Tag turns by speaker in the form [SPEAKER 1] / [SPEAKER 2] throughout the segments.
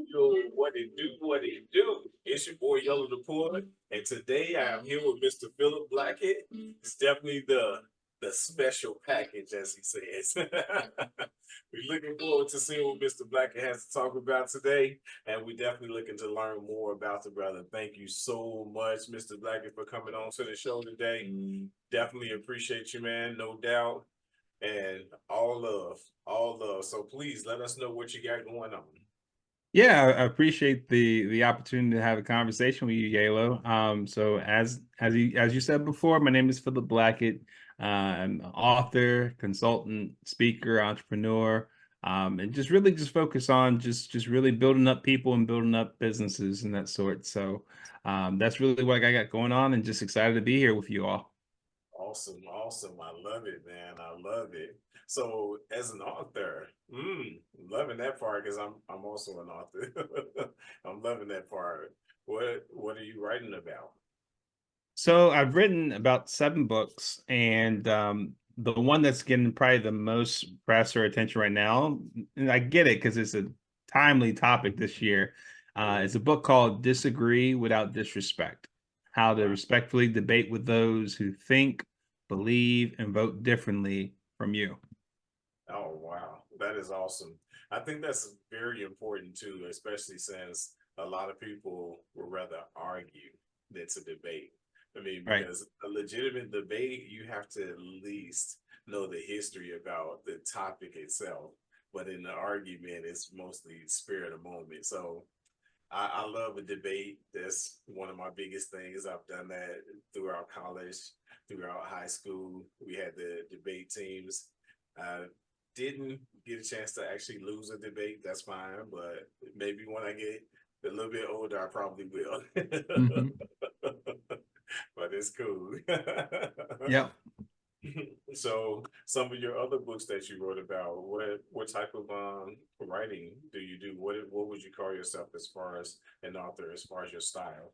[SPEAKER 1] Yo, what it do? It's your boy Yellow the Poet, and today I am here with Mr. Philip Blackett. It's definitely the special package, as he says. We're looking forward to seeing what Mr. Blackett has to talk about today, and we're definitely looking to learn more about the brother. Thank you so much, Mr. Blackett, for coming on to the show today. Definitely appreciate you, man, no doubt. And all love, all love. So please let us know what you got going on.
[SPEAKER 2] Yeah, I appreciate the opportunity to have a conversation with you, Yalo. So as you said before, my name is Philip Blackett. I'm an author, consultant, speaker, entrepreneur, and just focus on just really building up people and building up businesses and that sort. So that's really what I got going on, and just excited to be here with you all.
[SPEAKER 1] Awesome, awesome. I love it, man. I love it. So, as an author, loving that part because I'm also an author. I'm loving that part. What are you writing about?
[SPEAKER 2] So I've written about 7 books, and the one that's getting probably the most press or attention right now, and I get it because it's a timely topic this year. It's a book called "Disagree Without Disrespect: How to
[SPEAKER 1] Wow.
[SPEAKER 2] Respectfully Debate with Those Who Think, Believe, and Vote Differently from You."
[SPEAKER 1] Oh, wow. That is awesome. I think that's very important too, especially since a lot of people would rather argue than to debate. I mean,
[SPEAKER 2] Right.
[SPEAKER 1] because a legitimate debate, you have to at least know the history about the topic itself. But in the argument, it's mostly spirit of moment. So I love a debate. That's one of my biggest things. I've done that throughout college, throughout high school. We had the debate teams. I didn't get a chance to actually lose a debate. That's fine, but maybe when I get a little bit older, I probably will.
[SPEAKER 2] Hmm.
[SPEAKER 1] But it's cool.
[SPEAKER 2] Yep.
[SPEAKER 1] So some of your other books that you wrote about, what type of writing do you do? What would you call yourself as far as an author, as far as your style?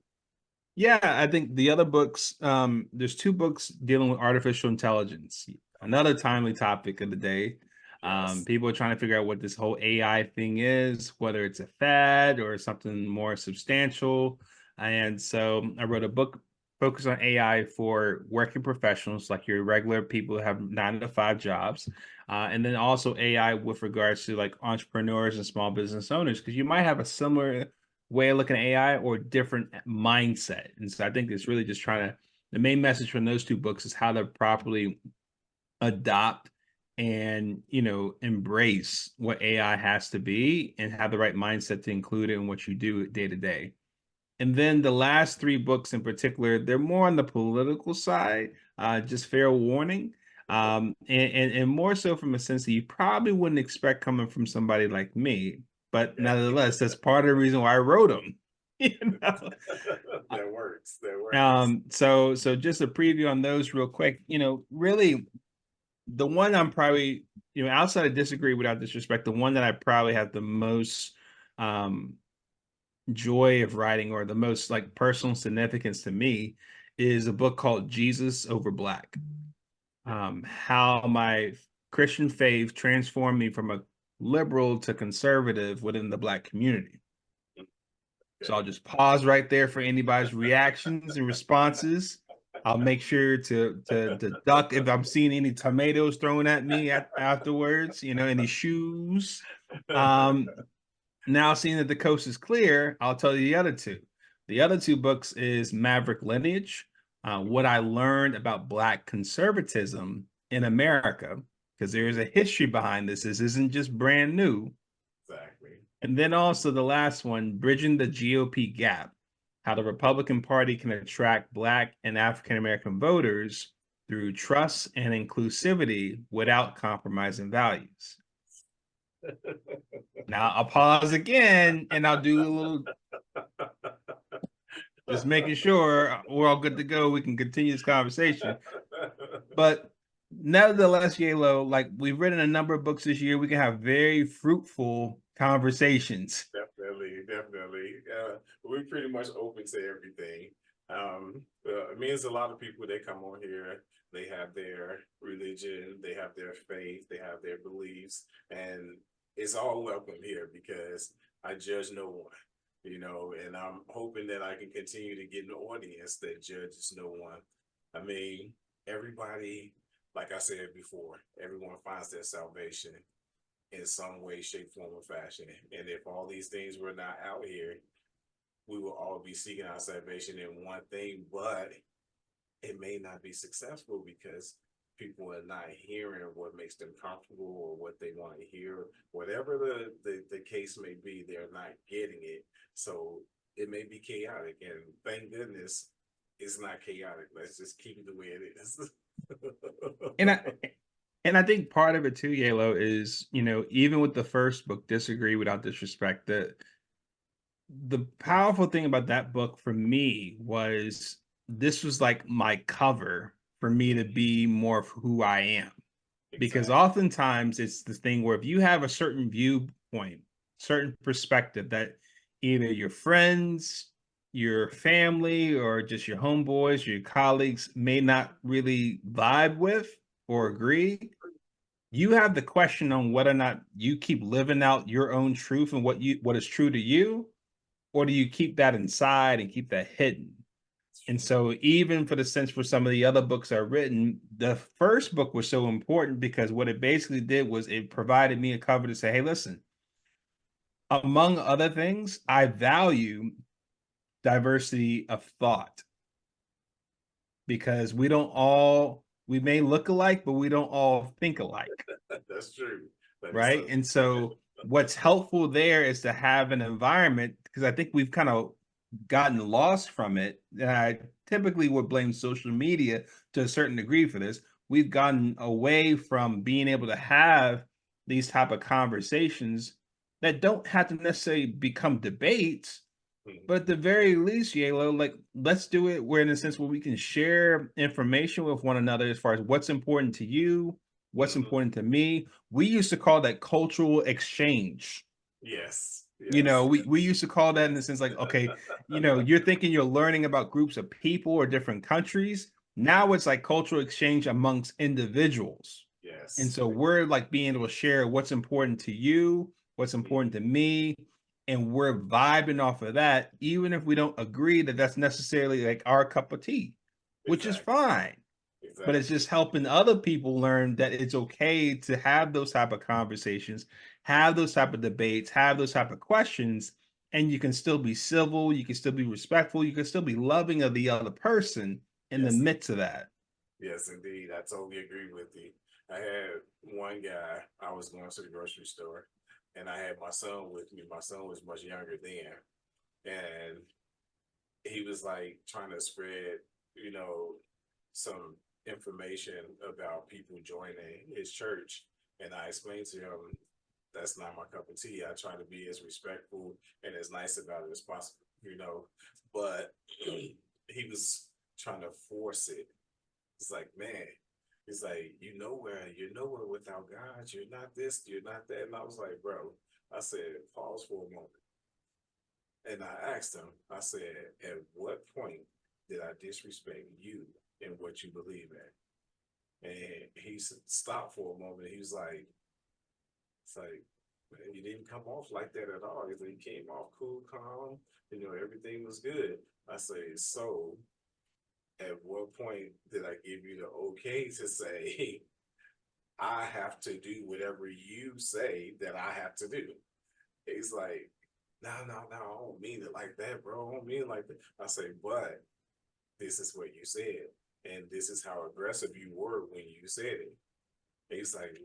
[SPEAKER 2] Yeah, I think the other books, there's 2 books dealing with artificial intelligence, another timely topic of the day.
[SPEAKER 1] Yes.
[SPEAKER 2] People are trying to figure out what this whole AI thing is, whether it's a fad or something more substantial. And so I wrote a book focused on AI for working professionals, like your regular people who have 9 to 5 jobs. And then also AI with regards to like entrepreneurs and small business owners, because you might have a similar way of looking at AI or different mindset. And so I think it's really just trying to, the main message from those 2 books is how to properly adopt and, embrace what AI has to be and have the right mindset to include it in what you do day to day. And then the last 3 books in particular, they're more on the political side, just fair warning. And more so from a sense that you probably wouldn't expect coming from somebody like me. But nevertheless, that's part of the reason why I wrote them. You know?
[SPEAKER 1] That works. That works.
[SPEAKER 2] So just a preview on those real quick. Really the one I'm probably, outside of disagree without disrespect, the one that I probably have the most um joy of writing or the most like personal significance to me is a book called Jesus Over Black. How my Christian faith transformed me from a liberal to conservative within the Black community. So I'll
[SPEAKER 1] Okay.
[SPEAKER 2] just pause right there for anybody's reactions and responses. I'll make sure to duck if I'm seeing any tomatoes thrown at me afterwards, any shoes. Um, Now, seeing that the coast is clear, I'll tell you the other two. The other 2 books is Maverick Lineage, what I learned about Black conservatism in America, because there is a history behind this. This isn't just brand new.
[SPEAKER 1] Exactly.
[SPEAKER 2] And then also the last one, Bridging the GOP Gap, how the Republican Party can attract Black and African American voters through trust and inclusivity without compromising values. Now I'll pause again and I'll do a little, just making sure we're all good to go. We can continue this conversation. But nevertheless, Yalo, like we've written a number of books this year, we can have very fruitful conversations.
[SPEAKER 1] Definitely, definitely. We're pretty much open to everything. It means a lot of people they come on here, they have their religion, they have their faith, they have their beliefs, and it's all welcome here because I judge no one, you know, and I'm hoping that I can continue to get an audience that judges no one. I mean, everybody, like I said before, everyone finds their salvation in some way, shape, form, or fashion. And if all these things were not out here, we will all be seeking our salvation in one thing, but it may not be successful because people are not hearing what makes them comfortable or what they want to hear. Whatever the case may be, they're not getting it. So it may be chaotic. And thank goodness it's not chaotic. Let's just keep it the way it is.
[SPEAKER 2] And I think part of it too, Yalo, is, even with the first book, Disagree Without Disrespect, the powerful thing about that book for me was this was like my cover for me to be more of who I am. Because
[SPEAKER 1] Exactly.
[SPEAKER 2] oftentimes it's the thing where if you have a certain viewpoint, certain perspective that either your friends, your family, or just your homeboys, your colleagues may not really vibe with or agree, you have the question on whether or not you keep living out your own truth and what is true to you, or do you keep that inside and keep that hidden? And so, even for the sense for some of the other books I've written, the first book was so important because what it basically did was it provided me a cover to say, hey, listen, among other things, I value diversity of thought because we may look alike, but we don't all think alike.
[SPEAKER 1] That's true. That is
[SPEAKER 2] Right.
[SPEAKER 1] so
[SPEAKER 2] And
[SPEAKER 1] true.
[SPEAKER 2] so what's helpful there is to have an environment because I think we've kind of gotten lost from it. And I typically would blame social media to a certain degree for this. We've gotten away from being able to have these type of conversations that don't have to necessarily become debates,
[SPEAKER 1] Mhm.
[SPEAKER 2] but at the very least, Yalo, like let's do it where in a sense where we can share information with one another as far as what's important to you, what's
[SPEAKER 1] Mhm.
[SPEAKER 2] important to me. We used to call that cultural exchange.
[SPEAKER 1] Yes. Yes.
[SPEAKER 2] We used to call that in the sense like, okay, you're thinking you're learning about groups of people or different countries. Now it's like cultural exchange amongst individuals. And
[SPEAKER 1] Yes.
[SPEAKER 2] so we're like being able to share what's important to you, what's important
[SPEAKER 1] Mhm.
[SPEAKER 2] to me, and we're vibing off of that, even if we don't agree that that's necessarily like our cup of tea, which is
[SPEAKER 1] Exactly.
[SPEAKER 2] fine. But it's
[SPEAKER 1] Exactly.
[SPEAKER 2] just helping other people learn that it's okay to have those type of conversations, have those type of debates, have those type of questions, and you can still be civil, you can still be respectful, you can still be loving of the other person in the
[SPEAKER 1] Yes.
[SPEAKER 2] midst of that.
[SPEAKER 1] Yes, indeed. I totally agree with you. I had one guy, I was going to the grocery store and I had my son with me. My son was much younger then. And he was like trying to spread, you know, some information about people joining his church. And I explained to him, that's not my cup of tea. I try to be as respectful and as nice about it as possible, you know. But he was trying to force it. It's like, man, it's like, you're nowhere without God. You're not this, you're not that. And I was like, bro, I said, pause for a moment. And I asked him, I said, at what point did I disrespect you and what you believe in? And he stopped for a moment. He was like, it's like, man, you didn't come off like that at all. He said, you came off cool, calm, everything was good. I say, so at what point did I give you the okay to say, I have to do whatever you say that I have to do? He's like, no, no, no, I don't mean it like that, bro. I don't mean it like that. I say, but this is what you said. And this is how aggressive you were when you said it. And he's like,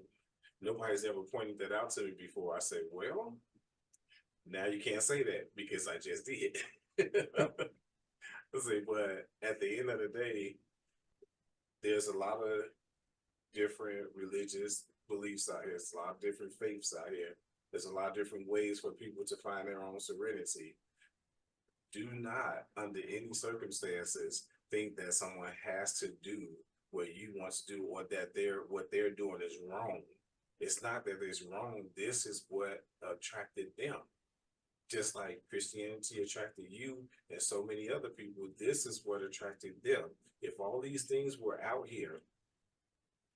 [SPEAKER 1] nobody's ever pointed that out to me before. I said, well, now you can't say that because I just did.
[SPEAKER 2] Yep.
[SPEAKER 1] I say, but at the end of the day, there's a lot of different religious beliefs out here. There's a lot of different faiths out here. There's a lot of different ways for people to find their own serenity. Do not, under any circumstances, think that someone has to do what you want to do or that what they're doing is wrong. It's not that it's wrong. This is what attracted them. Just like Christianity attracted you and so many other people, this is what attracted them. If all these things were out here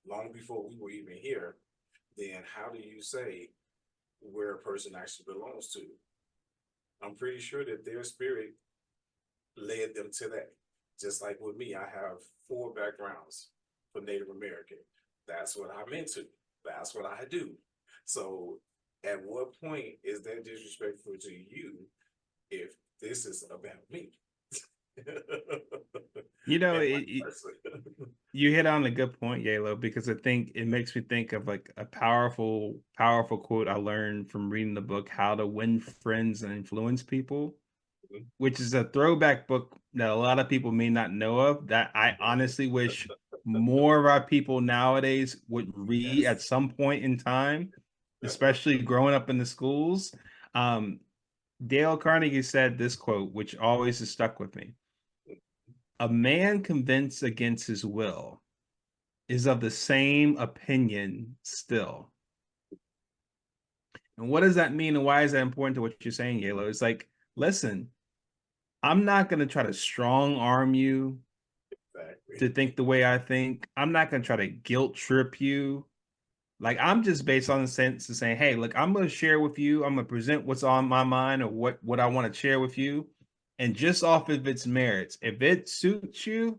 [SPEAKER 1] long before we were even here, then how do you say where a person actually belongs to? I'm pretty sure that their spirit led them to that. Just like with me, I have 4 backgrounds for Native American. That's what I'm into. That's what I do. So at what point is that disrespectful to you if this is about me?
[SPEAKER 2] You know,
[SPEAKER 1] And my person.
[SPEAKER 2] you hit on a good point, Yalo, because I think it makes me think of like a powerful, powerful quote I learned from reading the book How to Win Friends and Influence People, which is a throwback book that a lot of people may not know of, that I honestly wish more of our people nowadays would read
[SPEAKER 1] Yes.
[SPEAKER 2] at some point in time, especially growing up in the schools. Um, Dale Carnegie said this quote, which always has stuck with me. A man convinced against his will is of the same opinion still. And what does that mean? And why is that important to what you're saying, Yalo? It's like, listen, I'm not going to try to strong arm you to
[SPEAKER 1] Exactly.
[SPEAKER 2] think the way I think. I'm not going to try to guilt trip you. Like, I'm just based on the sense of saying, hey, look, I'm going to share with you. I'm going to present what's on my mind or what I want to share with you. And just off of its merits, if it suits you,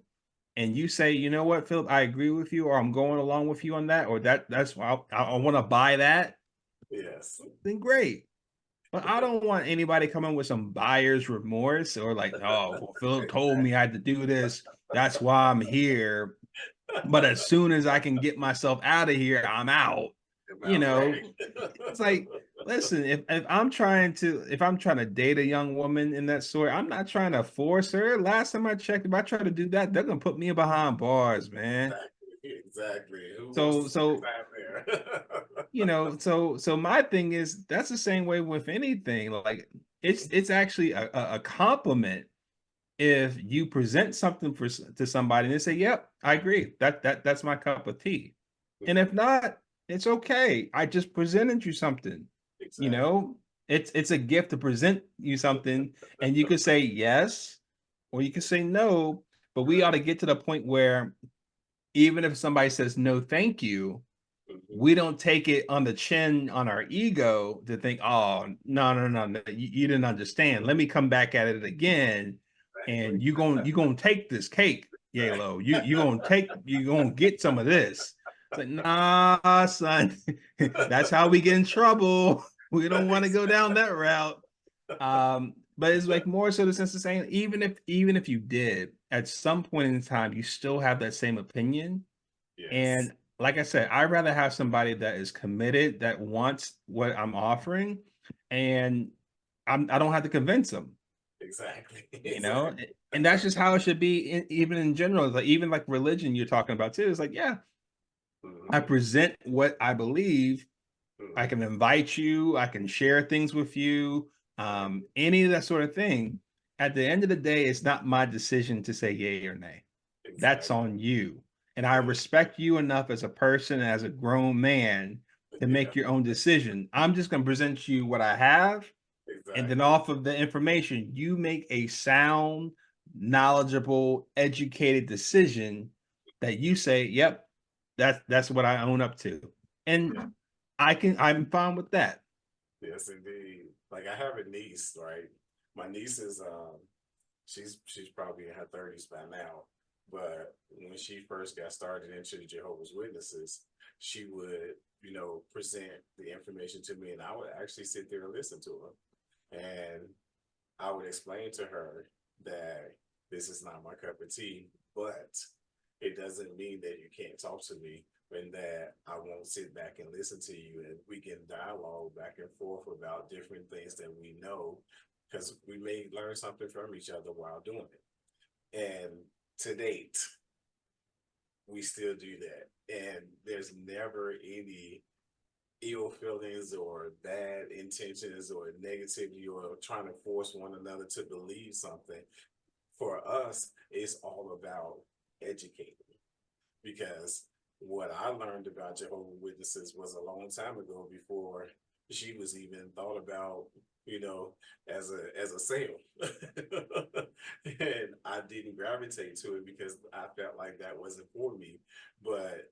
[SPEAKER 2] and you say, you know what, Philip, I agree with you, or I'm going along with you on that, or that's why I want to buy that,
[SPEAKER 1] Yes.
[SPEAKER 2] then great. But I don't want anybody coming with some buyer's remorse or like, oh, well, Philip told me I had to do this. That's why I'm here. But as soon as I can get myself out of here, I'm out. You
[SPEAKER 1] About
[SPEAKER 2] know,
[SPEAKER 1] right.
[SPEAKER 2] it's like, listen, if I'm trying to date a young woman in that sort, I'm not trying to force her. Last time I checked, if I try to do that, they're gonna put me behind bars, man.
[SPEAKER 1] Exactly. Who wants to
[SPEAKER 2] So
[SPEAKER 1] spend
[SPEAKER 2] so
[SPEAKER 1] time there?
[SPEAKER 2] so my thing is that's the same way with anything. Like it's actually a compliment if you present something to somebody and they say, "Yep, I agree. That's my cup of tea." And if not, it's okay. I just presented you something. You
[SPEAKER 1] Exactly.
[SPEAKER 2] know, it's a gift to present you something, and you could say yes or you could say no. But we ought to get to the point where even if somebody says no, thank you,
[SPEAKER 1] Mhm.
[SPEAKER 2] we don't take it on the chin on our ego to think, oh, no, you didn't understand. Let me come back at it again,
[SPEAKER 1] Exactly.
[SPEAKER 2] and you gonna take this cake, Yalo. You gonna get some of this. It's like, nah, son, that's how we get in trouble. We don't want to go down that route. But it's like more so the sense of saying, even if you did, at some point in time, you still have that same opinion,
[SPEAKER 1] Yes.
[SPEAKER 2] and like I said, I'd rather have somebody that is committed, that wants what I'm offering, and I don't have to convince them,
[SPEAKER 1] Exactly.
[SPEAKER 2] you know?
[SPEAKER 1] Exactly.
[SPEAKER 2] And that's just how it should be, even in general. Like even like religion you're talking about too. It's like, yeah, I
[SPEAKER 1] Mhm.
[SPEAKER 2] present what I believe. I
[SPEAKER 1] Mhm.
[SPEAKER 2] can invite you, I can share things with you,
[SPEAKER 1] Right.
[SPEAKER 2] any of that sort of thing. At the end of the day, it's not my decision to say yay or nay. That's
[SPEAKER 1] Exactly.
[SPEAKER 2] on you. And I
[SPEAKER 1] Yeah.
[SPEAKER 2] respect you enough as a person, as a grown man, to
[SPEAKER 1] Yeah.
[SPEAKER 2] make your own decision. I'm just going to present you what I have. And then
[SPEAKER 1] Exactly.
[SPEAKER 2] off of the information, you make a sound, knowledgeable, educated decision that you say, yep, that's what I own up to.
[SPEAKER 1] Yeah.
[SPEAKER 2] And I'm fine with that.
[SPEAKER 1] Yes, indeed. Like I have a niece, right? My niece is she's probably in her 30s by now. But when she first got started into the Jehovah's Witnesses, she would, present the information to me and I would actually sit there and listen to her. And I would explain to her that this is not my cup of tea, but it doesn't mean that you can't talk to me and that I won't sit back and listen to you and we can dialogue back and forth about different things that we know because we may learn something from each other while doing it. And to date, we still do that. And there's never any ill feelings or bad intentions or negativity or trying to force one another to believe something. For us, it's all about educating because what I learned about Jehovah's Witnesses was a long time ago before she was even thought about, you know, as a sale. And I didn't gravitate to it because I felt like that wasn't for me. But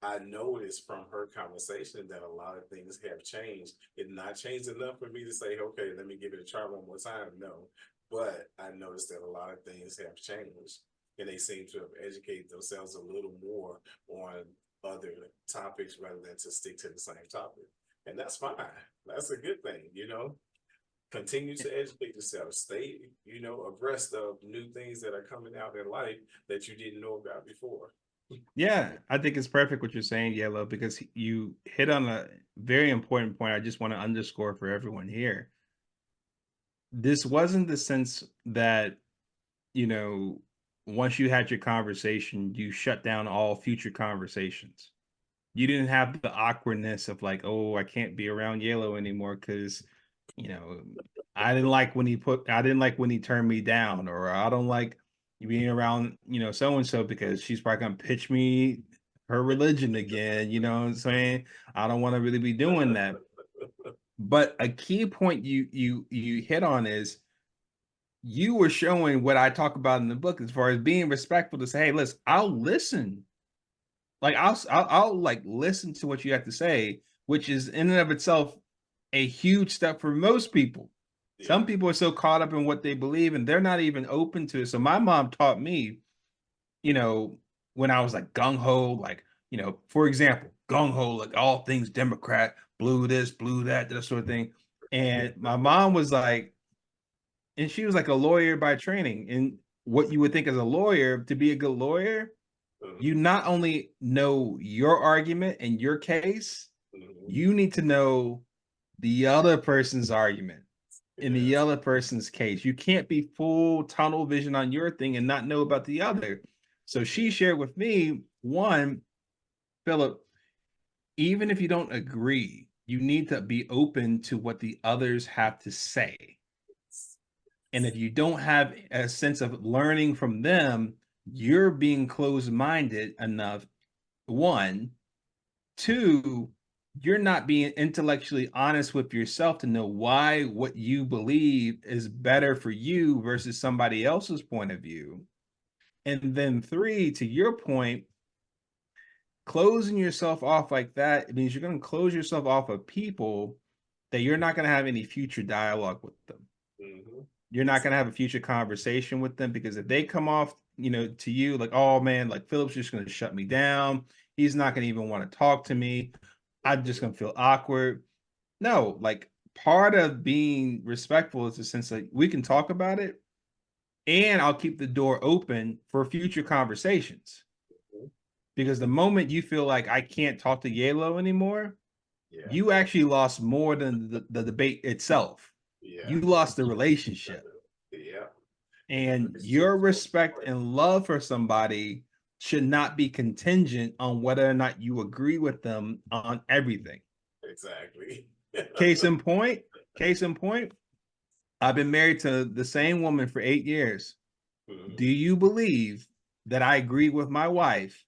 [SPEAKER 1] I noticed from her conversation that a lot of things have changed. It's not changed enough for me to say, okay, let me give it a try one more time. No, but I noticed that a lot of things have changed, and they seem to have educated themselves a little more on other topics rather than to stick to the same topic. And that's fine. That's a good thing, you know. Continue to educate yourself. Stay, you know, abreast of new things that are coming out in life that you didn't know about before.
[SPEAKER 2] Yeah, I think it's perfect what you're saying, Yellow, because you hit on a very important point. I just want to underscore for everyone here. This wasn't the sense that, you know, once you had your conversation, you shut down all future conversations. You didn't have the awkwardness of like, oh, I can't be around Yellow anymore because, you know, I didn't like when he turned me down, or I don't like being around, you know, so and so because she's probably gonna pitch me her religion again. You know what I'm saying? I don't want to really be doing that. But a key point you hit on is you were showing what I talk about in the book as far as being respectful to say, hey, listen, I'll listen. Like I'll like listen to what you have to say, which is in and of itself a huge step for most people.
[SPEAKER 1] Yeah.
[SPEAKER 2] Some people are so caught up in what they believe and they're not even open to it. So my mom taught me, you know, when I was like gung ho, like, you know, for example, gung ho, like all things Democrat, blue this, blue that, that sort of thing. And my mom was like, and she was like a lawyer by training. And what you would think as a lawyer, to be a good lawyer, you
[SPEAKER 1] Mhm,
[SPEAKER 2] not only know your argument and your case,
[SPEAKER 1] mhm.
[SPEAKER 2] you need to know the other person's argument in the
[SPEAKER 1] Yes.
[SPEAKER 2] other person's case. You can't be full tunnel vision on your thing and not know about the other. So she
[SPEAKER 1] Yeah.
[SPEAKER 2] shared with me one, Philip, even if you don't agree, you need to be open to what the others have to say. And if you don't have a sense of learning from them, you're being closed minded enough. One, two, you're not being intellectually honest with yourself to know why what you believe is better for you versus somebody else's point of view. And then three, to your point, closing yourself off like that, it means you're going to close yourself off of people that you're not going to have any future dialogue with them.
[SPEAKER 1] Mhm.
[SPEAKER 2] You're not going to have a future conversation with them because if they come off, you know, to you like, oh man, like Philip's just going to shut me down. He's not going to even want to talk to me. I'm just gonna feel awkward. No, like part of being respectful is the sense that we can talk about it and I'll keep the door open for future conversations.
[SPEAKER 1] Mhm.
[SPEAKER 2] Because the moment you feel like I can't talk to Yalo anymore,
[SPEAKER 1] Yeah.
[SPEAKER 2] you actually lost more than the debate itself.
[SPEAKER 1] Yeah.
[SPEAKER 2] You lost the relationship.
[SPEAKER 1] Yeah. And the
[SPEAKER 2] And
[SPEAKER 1] relationship
[SPEAKER 2] your
[SPEAKER 1] is most
[SPEAKER 2] respect
[SPEAKER 1] important.
[SPEAKER 2] and love for somebody should not be contingent on whether or not you agree with them on everything.
[SPEAKER 1] Exactly.
[SPEAKER 2] Case in point, case in point, I've been married to the same woman for 8 years. Do
[SPEAKER 1] Mhm.
[SPEAKER 2] you believe that I agree with my wife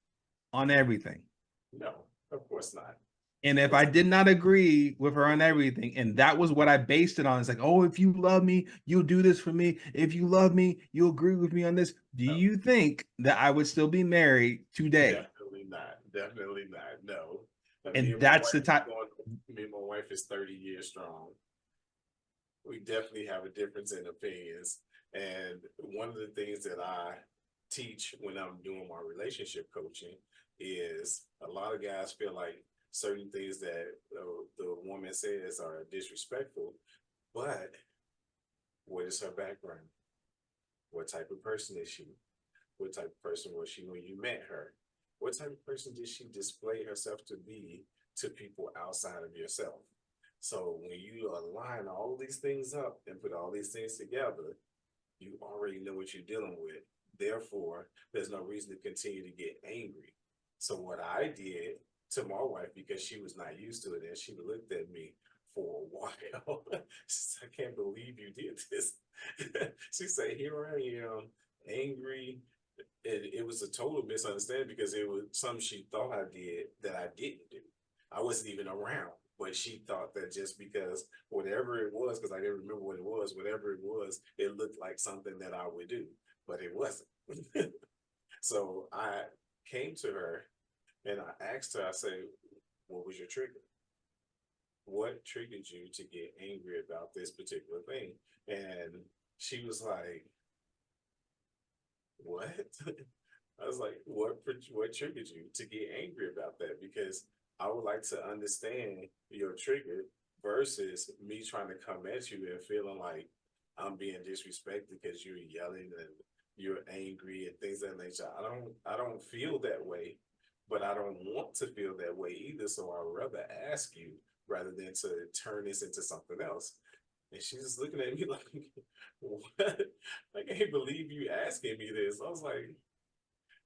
[SPEAKER 2] on everything?
[SPEAKER 1] No, of course not.
[SPEAKER 2] And
[SPEAKER 1] Of
[SPEAKER 2] if I
[SPEAKER 1] course
[SPEAKER 2] did not agree with her on everything, and that was what I based it on, it's like, oh, if you love me, you'll do this for me. If you love me, you'll agree with me on this. Do
[SPEAKER 1] not.
[SPEAKER 2] you think that I would still be married
[SPEAKER 1] No,
[SPEAKER 2] today?
[SPEAKER 1] definitely not. Definitely not. No. Me
[SPEAKER 2] And
[SPEAKER 1] and my
[SPEAKER 2] that's the
[SPEAKER 1] wife is
[SPEAKER 2] type.
[SPEAKER 1] going. Me and my wife is 30 years strong. We definitely have a difference in opinions. And one of the things that I teach when I'm doing my relationship coaching is a lot of guys feel like certain things that the woman says are disrespectful, but what is her background? What type of person is she? What type of person was she when you met her? What type of person did she display herself to be to people outside of yourself? So when you align all these things up and put all these things together, you already know what you're dealing with. Therefore, there's no reason to continue to get angry. So what I did to my wife, because she was not used to it, and she looked at me for a while. She said, I can't believe you did this. She said, here I am, angry. It was a total misunderstanding because it was something she thought I did that I didn't do. I wasn't even around, but she thought that just because whatever it was, because I didn't remember what it was, whatever it was, it looked like something that I would do, but it wasn't. So I came to her And I asked her, I said, what was your trigger? What triggered you to get angry about this particular thing? And she was like, what? I was like, what triggered you to get angry about that? Because I would like to understand your trigger versus me trying to come at you and feeling like I'm being disrespected because you're yelling and you're angry and things of that nature. I don't feel that way, but I don't want to feel that way either. So I'd rather ask you rather than to turn this into something else. And she's just looking at me like, what? I can't believe you asking me this. I was like,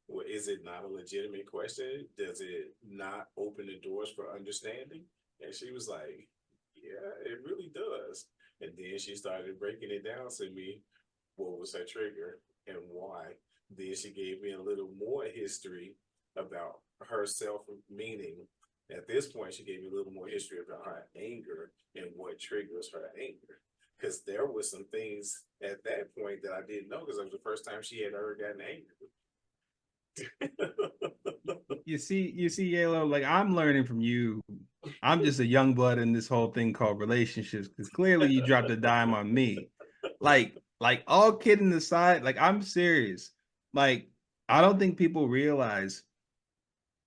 [SPEAKER 1] well, is it not a legitimate question? Does it not open the doors for understanding? And she was like, yeah, it really does. And then she started breaking it down to me. What was her trigger and why? Then she gave me a little more history about herself, meaning at this point, she gave me a little more history about her anger and what triggers her anger. Because there was some things at that point that I didn't know because it was the first time she had ever gotten angry.
[SPEAKER 2] You see, Yalo, like I'm learning from you. I'm just a young blood in this whole thing called relationships because clearly you dropped a dime on me. Like all kidding aside, like I'm serious. Like I don't think people realize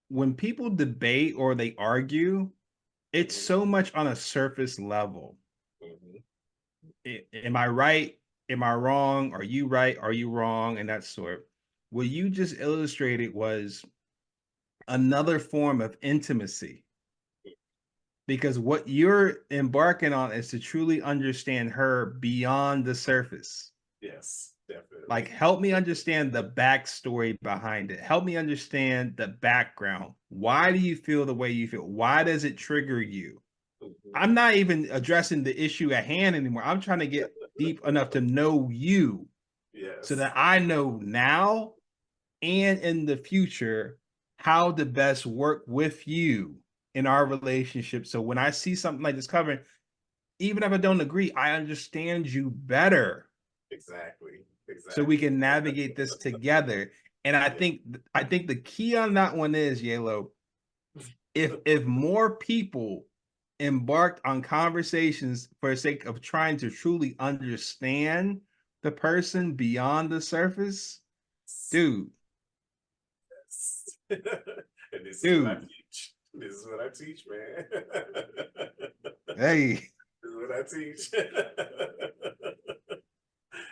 [SPEAKER 2] when people debate or they argue, it's so much on a surface level. Am I right? Am I wrong? Are you right? Are you wrong? And that sort. What you just illustrated was another form of intimacy because what you're embarking on is to truly understand her beyond the surface.
[SPEAKER 1] Yes, definitely.
[SPEAKER 2] Like, help me understand the backstory behind it. Help me understand the background. Why do you feel the way you feel? Why does it trigger you? I'm not even addressing the issue at hand anymore. I'm trying to get deep enough to know you so that I know now and in the future how to best work with you in our relationship. So when I see something like this covering, even if I don't agree, I understand you better.
[SPEAKER 1] Exactly.
[SPEAKER 2] So we can navigate this together. And I think the key on that one is, Yalo, if more people embarked on conversations for the sake of trying to truly understand the person beyond the surface, dude.
[SPEAKER 1] And this is
[SPEAKER 2] Dude.
[SPEAKER 1] what I teach. This is what I teach, man.
[SPEAKER 2] Hey.
[SPEAKER 1] This is what I teach.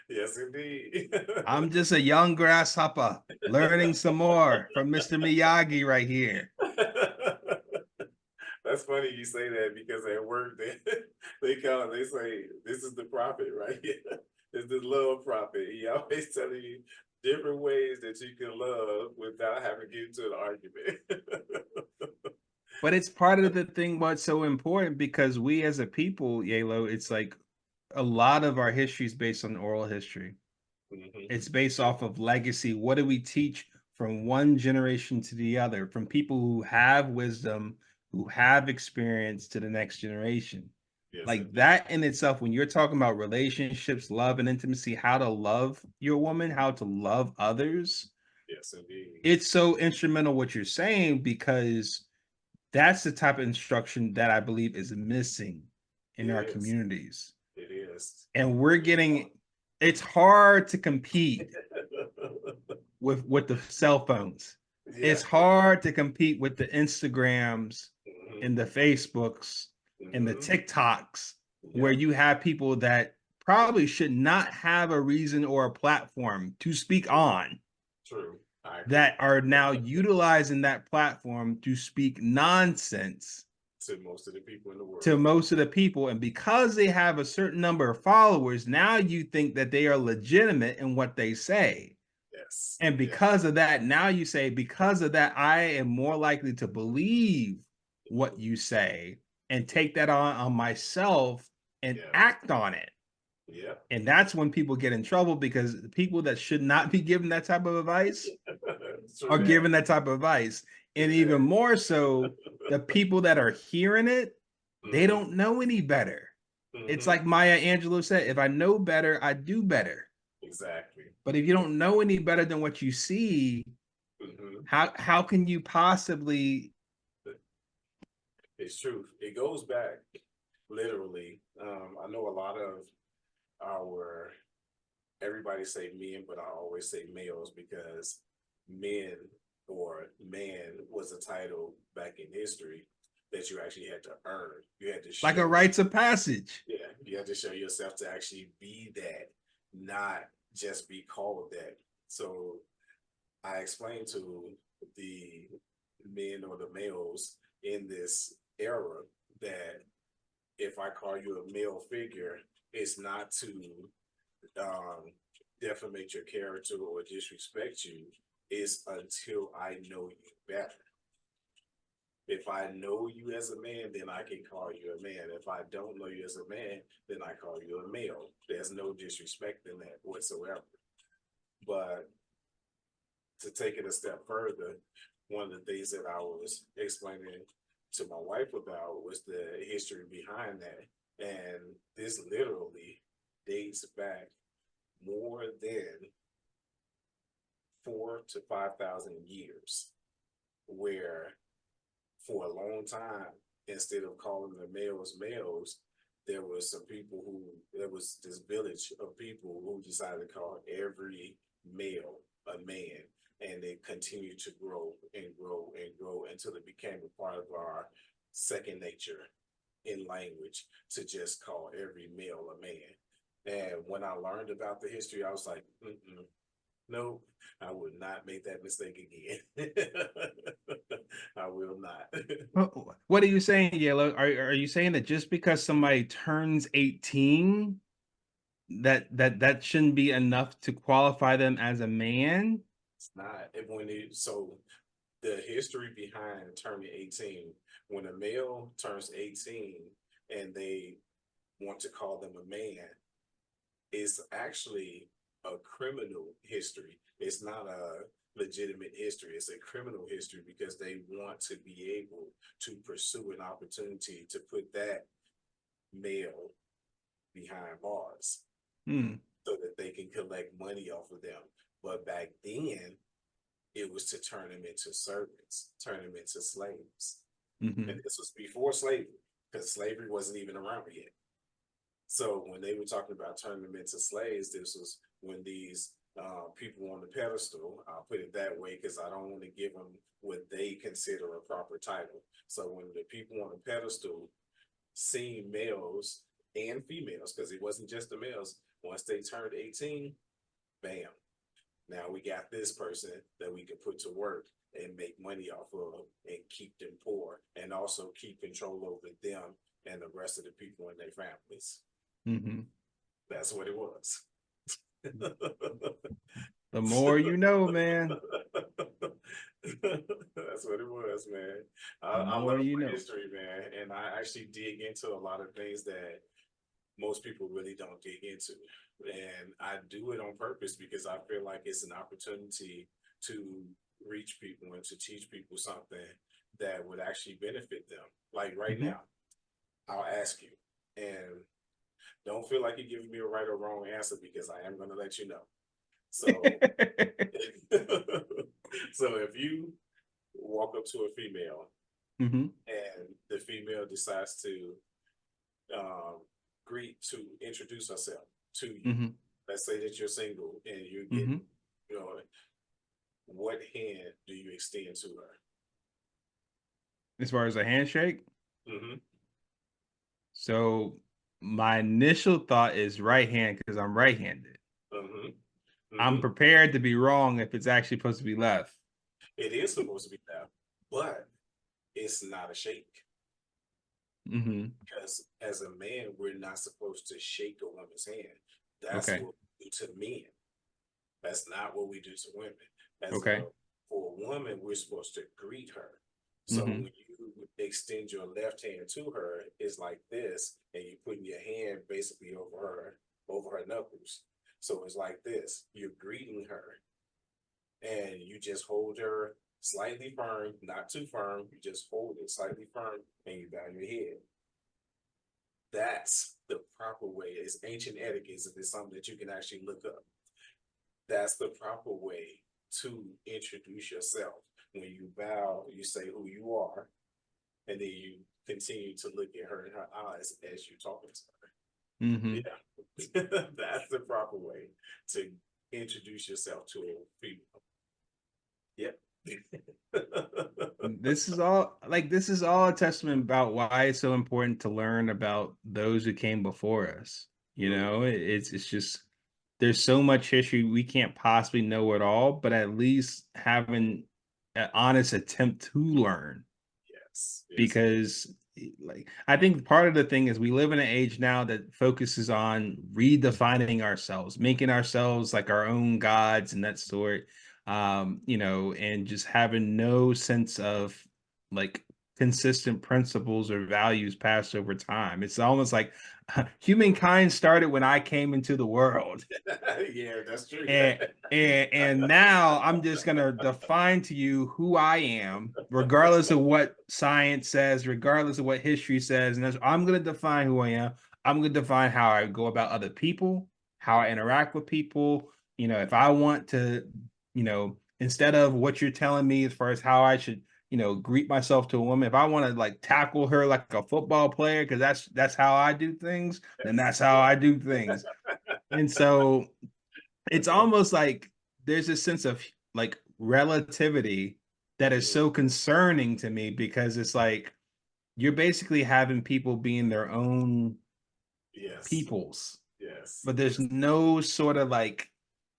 [SPEAKER 1] Yes, indeed.
[SPEAKER 2] I'm just a young grasshopper learning some more from Mr. Miyagi right here.
[SPEAKER 1] That's funny you say that because at work they say this is the prophet right here. It's the love prophet. He always telling you different ways that you can love without having to get into an argument.
[SPEAKER 2] But it's part of the thing what's so important because we as a people, Yalo, it's like a lot of our history is based on oral history. It's based off of legacy. What do we teach from one generation to the other, from people who have wisdom, who have experience to the next generation? Yes, like indeed. That in itself, when you're talking about relationships, love, and intimacy, how to love your woman, how to love others.
[SPEAKER 1] Yes, indeed.
[SPEAKER 2] It's so instrumental what you're saying because that's the type of instruction that I believe is missing in our communities.
[SPEAKER 1] It is.
[SPEAKER 2] And we're getting, it's hard to compete with the cell phones. Yeah. It's hard to compete with the Instagrams and the Facebooks and the TikToks where you have people that probably should not have a reason or a platform to speak on.
[SPEAKER 1] True.
[SPEAKER 2] That are now utilizing that platform to speak nonsense
[SPEAKER 1] to most of the people in the world.
[SPEAKER 2] To most of the people. And because they have a certain number of followers, now you think that they are legitimate in what they say.
[SPEAKER 1] Yes.
[SPEAKER 2] And because of that, now you say, because of that, I am more likely to believe what you say and take that on myself and act on it.
[SPEAKER 1] Yeah.
[SPEAKER 2] And that's when people get in trouble because the people that should not be given that type of advice are given that type of advice. And even more so, the people that are hearing it, they don't know any better. It's like Maya Angelou said, if I know better, I do better.
[SPEAKER 1] Exactly.
[SPEAKER 2] But if you don't know any better than what you see,
[SPEAKER 1] Hmm.
[SPEAKER 2] How can you possibly?
[SPEAKER 1] It's true. It goes back literally. I know a lot of our everybody say men, but I always say males because men or man was a title back in history that you actually had to earn. You had to
[SPEAKER 2] Like a
[SPEAKER 1] show,
[SPEAKER 2] rites of passage.
[SPEAKER 1] yeah, you had to show yourself to actually be that, not just be called that. So I explained to the men or the males in this era that if I call you a male figure, it's not to um, defamate your character or disrespect you. It's until I know you better. If I know you as a man, then I can call you a man. If I don't know you as a man, then I call you a male. There's no disrespect in that whatsoever. But to take it a step further, one of the things that I was explaining to my wife about was the history behind that. And this literally dates back more than 4 to 5,000 years, where for a long time, instead of calling the males males, there was some people who there was this village of people who decided to call every male a man, and it continued to grow and grow and grow until it became a part of our second nature in language to just call every male a man. And when I learned about the history, I was like, no, I would not make that mistake again. I will not.
[SPEAKER 2] What are you saying, Yellow? Are you saying that just because somebody turns 18, that shouldn't be enough to qualify them as a man?
[SPEAKER 1] It's not. So the history behind turning 18, when a male turns 18 and they want to call them a man, is actually a criminal history. It's not a legitimate history. It's a criminal history because they want to be able to pursue an opportunity to put that male behind bars
[SPEAKER 2] Hmm.
[SPEAKER 1] so that they can collect money off of them. But back then, it was to turn them into servants, turn them into slaves. And
[SPEAKER 2] Hmm.
[SPEAKER 1] this was before slavery, because slavery wasn't even around yet. So when they were talking about turning them into slaves, this was when these people on the pedestal, I'll put it that way because I don't want to give them what they consider a proper title. So when the people on the pedestal seen males and females, because it wasn't just the males, once they turned 18, bam, now we got this person that we can put to work and make money off of and keep them poor and also keep control over them and the rest of the people in their families.
[SPEAKER 2] Hmm.
[SPEAKER 1] That's what it was.
[SPEAKER 2] The more you know, man.
[SPEAKER 1] That's what it was, man.
[SPEAKER 2] The
[SPEAKER 1] I
[SPEAKER 2] more
[SPEAKER 1] love
[SPEAKER 2] you
[SPEAKER 1] my
[SPEAKER 2] know.
[SPEAKER 1] history, man, and I actually dig into a lot of things that most people really don't dig into. And I do it on purpose because I feel like it's an opportunity to reach people and to teach people something that would actually benefit them. Like right
[SPEAKER 2] Hmm.
[SPEAKER 1] now, I'll ask you, and don't feel like you're giving me a right or wrong answer because I am going to let you know. So, so if you walk up to a female
[SPEAKER 2] Hmm.
[SPEAKER 1] and the female decides to um, to introduce herself to you,
[SPEAKER 2] Hmm.
[SPEAKER 1] let's say that you're single and you get,
[SPEAKER 2] Hmm.
[SPEAKER 1] you know, what hand do you extend to her?
[SPEAKER 2] As far as a handshake,
[SPEAKER 1] Mm-hmm.
[SPEAKER 2] so my initial thought is right hand because I'm right-handed.
[SPEAKER 1] Mm-hmm.
[SPEAKER 2] I'm
[SPEAKER 1] Mm-hmm.
[SPEAKER 2] prepared to be wrong if it's actually supposed to be left.
[SPEAKER 1] It is supposed to be that, but it's not a shake
[SPEAKER 2] Hmm.
[SPEAKER 1] because as a man, we're not supposed to shake a woman's hand. That's
[SPEAKER 2] Okay.
[SPEAKER 1] what we do to men. That's not what we do to women. As a
[SPEAKER 2] Okay.
[SPEAKER 1] For a woman, we're supposed to greet her. So
[SPEAKER 2] Hmm.
[SPEAKER 1] when you extend your left hand to her, it's like this, and you putting your hand basically over her knuckles. So it's like this. You're greeting her, and you just hold her slightly firm, not too firm. You just hold it slightly firm, and you bow your head. That's the proper way. It's ancient etiquette. If it's something that you can actually look up, that's the proper way to introduce yourself. When you bow, you say who you are, and then you continue to look at her in her eyes as you're talking to her.
[SPEAKER 2] Mm-hmm.
[SPEAKER 1] Yeah, that's the proper way to introduce yourself to a female. Yep.
[SPEAKER 2] This is all a testament about why it's so important to learn about those who came before us. You know, it's just there's so much history we can't possibly know it all, but at least having an honest attempt to learn.
[SPEAKER 1] Yes.
[SPEAKER 2] Because like I think part of the thing is we live in an age now that focuses on redefining ourselves, making ourselves like our own gods and that sort. You know, and just having no sense of like consistent principles or values passed over time. It's almost like humankind started when I came into the world.
[SPEAKER 1] Yeah, that's true.
[SPEAKER 2] And now I'm just gonna define to you who I am, regardless of what science says, regardless of what history says, and I'm gonna define who I am. I'm gonna define how I go about other people, how I interact with people. You know, if I want to, you know, instead of what you're telling me as far as how I should, you know, greet myself to a woman, if I want to like tackle her like a football player, because that's how I do things, then that's how I do things. And so it's almost like there's a sense of like relativity that is so concerning to me because it's like you're basically having people being their own peoples, but there's no sort of like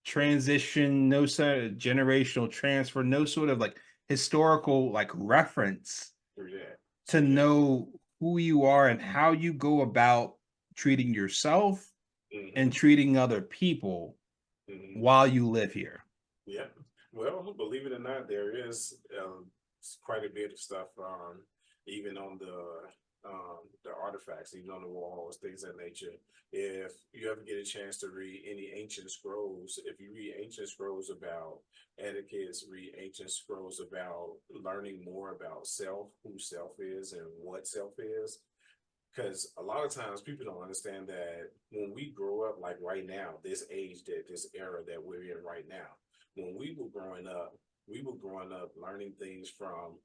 [SPEAKER 2] transition, no sort of generational transfer, no sort of like historical like reference to know who you are and how you go about treating yourself and treating other people while you live here.
[SPEAKER 1] Yeah. Well, believe it or not, there is quite a bit of stuff, even on the artifacts, even on the walls, things of that nature. If you ever get a chance to read any ancient scrolls, if you read ancient scrolls about etiquettes, read ancient scrolls about learning more about self, who self is and what self is, because a lot of times people don't understand that when we grow up, like right now, this age, that this era that we're in right now, when we were growing up learning things from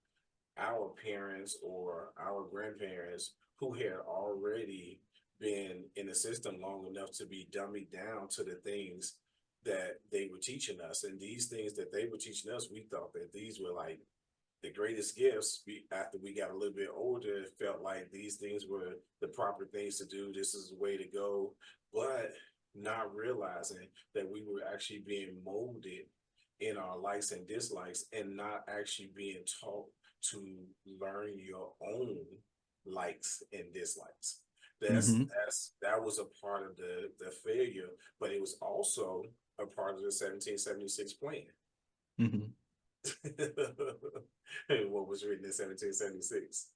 [SPEAKER 1] our parents or our grandparents who had already been in the system long enough to be dummied down to the things that they were teaching us. And these things that they were teaching us, we thought that these were like the greatest gifts. After we got a little bit older, it felt like these things were the proper things to do. This is the way to go. But not realizing that we were actually being molded in our likes and dislikes and not actually being taught to learn your own likes and dislikes. That was a part of the failure, but it was also a part of the 1776 plan. What was written in 1776?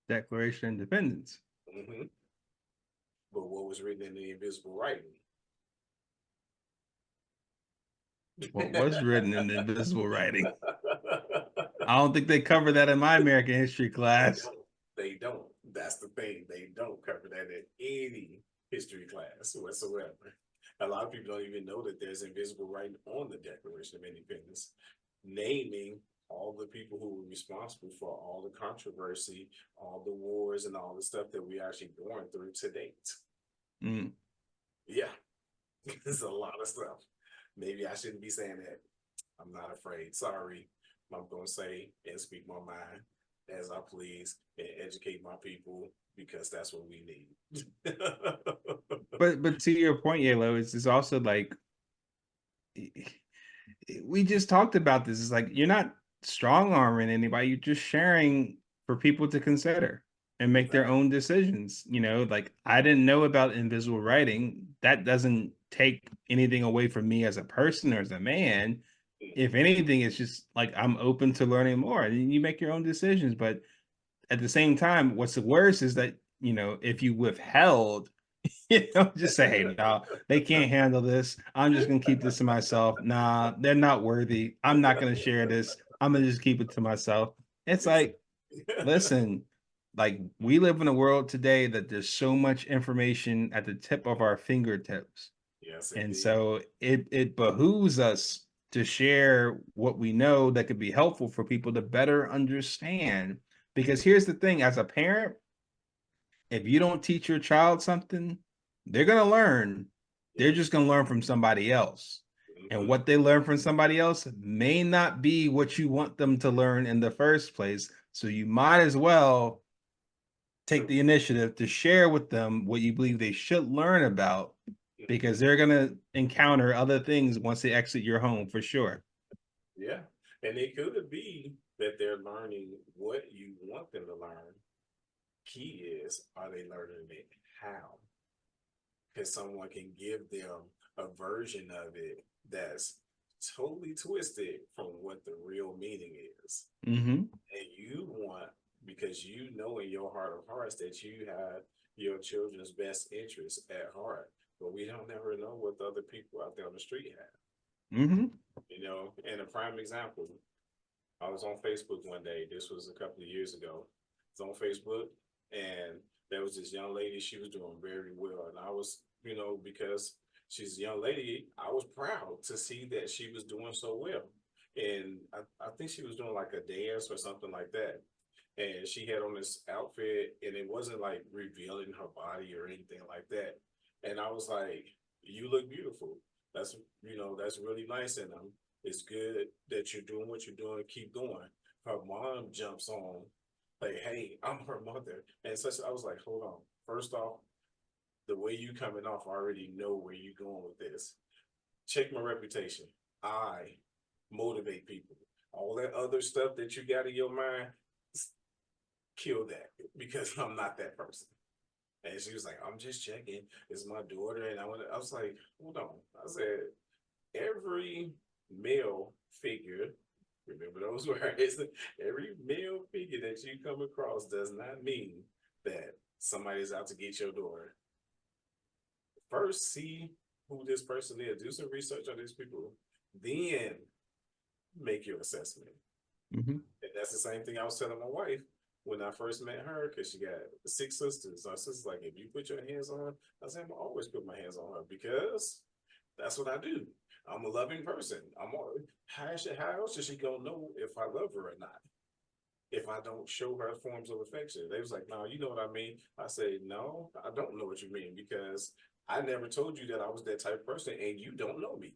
[SPEAKER 2] Declaration of Independence.
[SPEAKER 1] But what was written in the invisible writing?
[SPEAKER 2] What was written in the invisible writing? I don't think they cover that in my American history class.
[SPEAKER 1] They don't. That's the thing. They don't cover that in any history class whatsoever. A lot of people don't even know that there's invisible writing on the Declaration of Independence, naming all the people who were responsible for all the controversy, all the wars, and all the stuff that we actually going through to date. Yeah, there's a lot of stuff. Maybe I shouldn't be saying that. I'm not afraid. Sorry. I'm going to say and speak my mind as I please and educate my people because that's what we need.
[SPEAKER 2] But to your point, Yalo, it's also like we just talked about this. It's like you're not strong arming anybody, you're just sharing for people to consider and make their own decisions. You know, like I didn't know about invisible writing. That doesn't take anything away from me as a person or as a man. If anything, it's just like I'm open to learning more and you make your own decisions. But at the same time, what's worse is that, you know, if you withheld, you know, just say, hey, no, they can't handle this. I'm just gonna keep this to myself. Nah, they're not worthy. I'm not gonna share this. I'm gonna just keep it to myself. It's like, listen, like we live in a world today that there's so much information at the tip of our fingertips.
[SPEAKER 1] Yes,
[SPEAKER 2] and
[SPEAKER 1] indeed.
[SPEAKER 2] so it behooves us to share what we know that could be helpful for people to better understand. Because here's the thing, as a parent, if you don't teach your child something, they're going to learn. They're
[SPEAKER 1] Yes.
[SPEAKER 2] just going to learn from somebody else. And
[SPEAKER 1] Mm-hmm.
[SPEAKER 2] what they learn from somebody else may not be what you want them to learn in the first place. So you might as well take
[SPEAKER 1] True.
[SPEAKER 2] the initiative to share with them what you believe they should learn about, because they're going to encounter other things once they exit your home for sure.
[SPEAKER 1] Yeah. And it could be that they're learning what you want them to learn. Key is, are they learning it how? Because someone can give them a version of it that's totally twisted from what the real meaning is.
[SPEAKER 2] Mm-hmm.
[SPEAKER 1] And you want, because you know in your heart of hearts that you have your children's best interests at heart, but we don't never know what the other people out there on the street have.
[SPEAKER 2] Mm-hmm.
[SPEAKER 1] And a prime example, I was on Facebook one day. This was a couple of years ago. I was on Facebook, and there was this young lady. She was doing very well, and I was, because she's a young lady, I was proud to see that she was doing so well. And I think she was doing like a dance or something like that. And she had on this outfit, and it wasn't like revealing her body or anything like that. And I was like, "You look beautiful. That's really nice." And it's good that you're doing what you're doing. Keep going. Her mom jumps on, like, "Hey, I'm her mother." And so I was like, "Hold on. First off, the way you coming off, I already know where you're going with this. Check my reputation. I motivate people. All that other stuff that you got in your mind, kill that, because I'm not that person." And she was like, "I'm just checking. It's my daughter." And I was like, "Hold on." I said, every male figure, remember those words, every male figure that you come across does not mean that somebody's out to get your daughter. First, see who this person is. Do some research on these people. Then make your assessment.
[SPEAKER 2] Mm-hmm.
[SPEAKER 1] And that's the same thing I was telling my wife when I first met her, because she got 6 sisters. My sister's like, "If you put your hands on her," I said, "I'm always put my hands on her, because that's what I do. I'm a loving person. How else is she gonna know if I love her or not? If I don't show her forms of affection?" They was like, "No, you know what I mean." I say, "No, I don't know what you mean, because I never told you that I was that type of person, and you don't know me.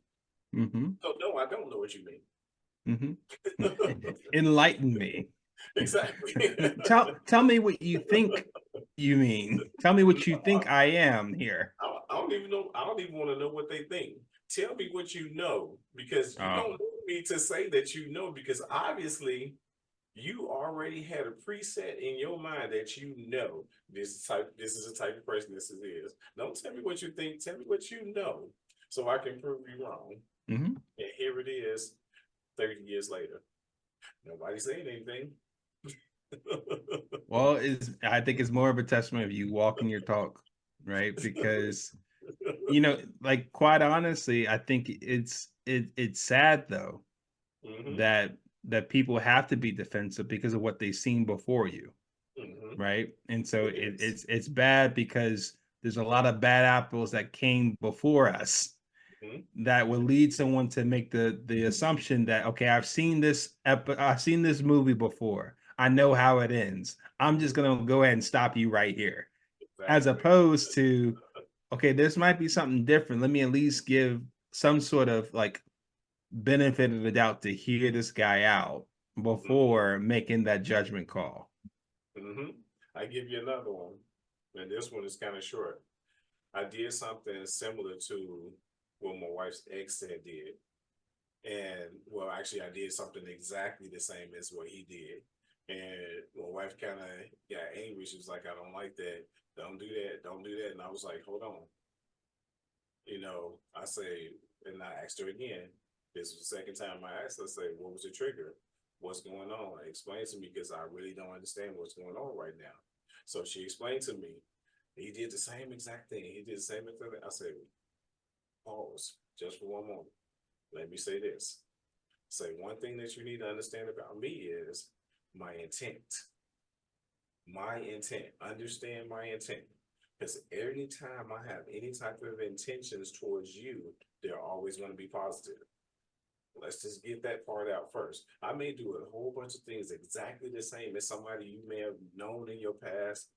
[SPEAKER 2] Mm-hmm.
[SPEAKER 1] So no, I don't know what you
[SPEAKER 2] Mm-hmm.
[SPEAKER 1] mean."
[SPEAKER 2] Enlighten me.
[SPEAKER 1] Exactly.
[SPEAKER 2] Tell me what you think you mean. Tell me what you think I am here.
[SPEAKER 1] I don't even know. I don't even want to know what they think. Tell me what you know, because you
[SPEAKER 2] Oh.
[SPEAKER 1] don't want me to say that you know, because obviously you already had a preset in your mind that this is the type of person this is. Don't tell me what you think. Tell me what you know, so I can prove you wrong.
[SPEAKER 2] Mm-hmm.
[SPEAKER 1] And here it is, 30 years later. Nobody saying anything.
[SPEAKER 2] Well, I think it's more of a testament of you walking your talk, right? Because like, quite honestly, I think it's sad though
[SPEAKER 1] Hmm.
[SPEAKER 2] that people have to be defensive because of what they've seen before you,
[SPEAKER 1] Hmm.
[SPEAKER 2] right? And so
[SPEAKER 1] It is.
[SPEAKER 2] it's bad because there's a lot of bad apples that came before us
[SPEAKER 1] Hmm.
[SPEAKER 2] that would lead someone to make the assumption that, okay, I've seen this movie before. I know how it ends. I'm just gonna go ahead and stop you right here. As
[SPEAKER 1] Exactly.
[SPEAKER 2] opposed to, okay, this might be something different. Let me at least give some sort of like benefit of the doubt to hear this guy out
[SPEAKER 1] Hmm.
[SPEAKER 2] before making that judgment call.
[SPEAKER 1] Hmm. I give you another one, and this one is kind of short. I did something similar to what my wife's ex said did. And well, actually, I did something exactly the same as what he did. And my wife kind of got angry. She was like, "I don't like that. Don't do that. Don't do that." And I was like, "Hold on." I say, and I asked her again. This was the second time I asked her, I say, "What was the trigger? What's going on? Explain to me, because I really don't understand what's going on right now." So she explained to me. He did the same exact thing. He did the same exact thing. I said, "Pause just for one moment. Let me say this. Say, one thing that you need to understand about me is my intent. My intent. Understand my intent. Because anytime I have any type of intentions towards you, they're always going to be positive. Let's just get that part out first. I may do a whole bunch of things exactly the same as somebody you may have known in your past,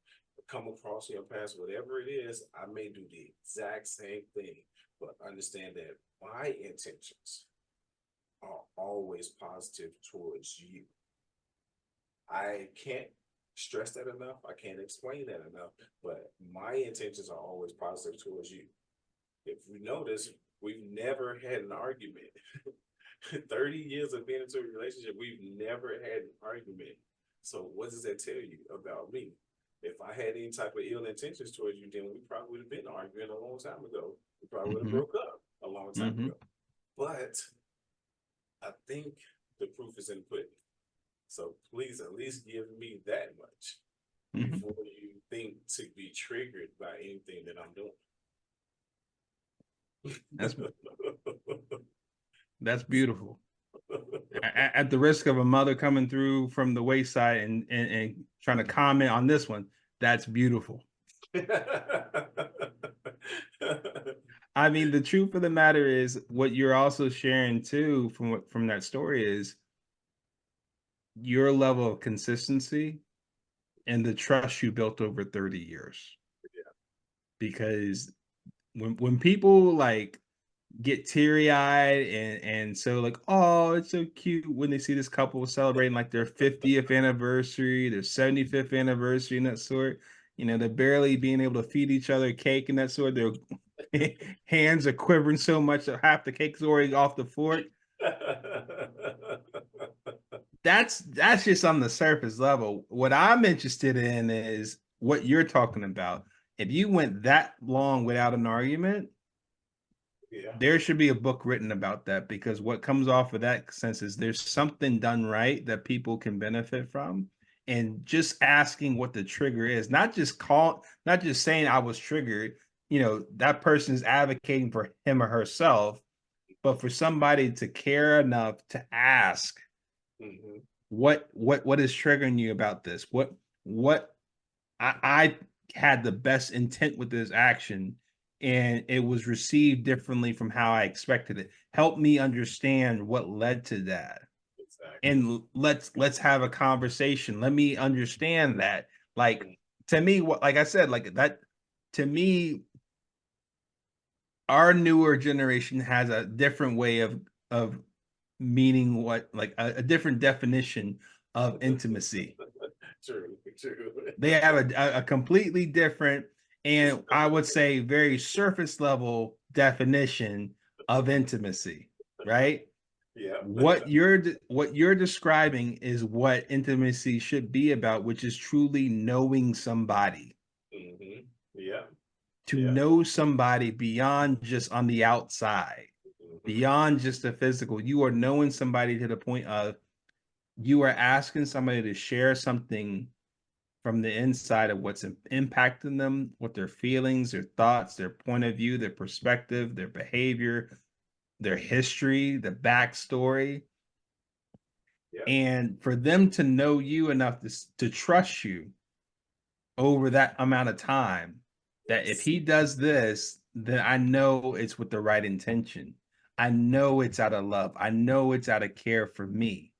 [SPEAKER 1] come across in your past, whatever it is. I may do the exact same thing, but understand that my intentions are always positive towards you. I can't stress that enough. I can't explain that enough, but my intentions are always positive towards you. If you notice, we've never had an argument. 30 years of being into a relationship, we've never had an argument. So what does that tell you about me? If I had any type of ill intentions towards you, then we probably would have been arguing a long time ago. We probably would have
[SPEAKER 2] Mm-hmm.
[SPEAKER 1] broke up a long time
[SPEAKER 2] Mm-hmm.
[SPEAKER 1] ago. But I think the proof is in the pudding. So please at least give me that much
[SPEAKER 2] Mm-hmm.
[SPEAKER 1] before you think to be triggered by anything that I'm
[SPEAKER 2] That's
[SPEAKER 1] doing.
[SPEAKER 2] that's beautiful. At the risk of a mother coming through from the wayside and trying to comment on this one, that's beautiful. I mean, the truth of the matter is, what you're also sharing too from that story is your level of consistency and the trust you built over 30 years.
[SPEAKER 1] Yeah.
[SPEAKER 2] Because when people like get teary-eyed and so like, oh, it's so cute when they see this couple celebrating like their 50th anniversary, their 75th anniversary and that sort. They're barely being able to feed each other cake and that sort. Their hands are quivering so much that half the cake's already off the fork. That's just on the surface level. What I'm interested in is what you're talking about. If you went that long without an argument,
[SPEAKER 1] Yeah.
[SPEAKER 2] there should be a book written about that, because what comes off of that sense is there's something done right that people can benefit from. And just asking what the trigger is, not just saying I was triggered, that person is advocating for him or herself, but for somebody to care enough to ask,
[SPEAKER 1] Mm-hmm.
[SPEAKER 2] what is triggering you about this? What I had the best intent with this action, and it was received differently from how I expected it. Help me understand what led to that.
[SPEAKER 1] Exactly.
[SPEAKER 2] And let's have a conversation. Let me understand that. Like, to me, what, like I said, like that, to me, our newer generation has a different way of meaning what, like a different definition of intimacy.
[SPEAKER 1] True.
[SPEAKER 2] They have a completely different, and I would say very surface level definition of intimacy, right?
[SPEAKER 1] Yeah.
[SPEAKER 2] What you're describing is what intimacy should be about, which is truly knowing somebody.
[SPEAKER 1] Mm-hmm. Yeah.
[SPEAKER 2] To
[SPEAKER 1] Yeah.
[SPEAKER 2] know somebody beyond just on the outside,
[SPEAKER 1] Mm-hmm.
[SPEAKER 2] beyond just the physical. You are knowing somebody to the point of you are asking somebody to share something from the inside of what's impacting them, what their feelings, their thoughts, their point of view, their perspective, their behavior, their history, the backstory.
[SPEAKER 1] Yeah.
[SPEAKER 2] And for them to know you enough to trust you over that amount of time, that if he does this, then I know it's with the right intention. I know it's out of love. I know it's out of care for me.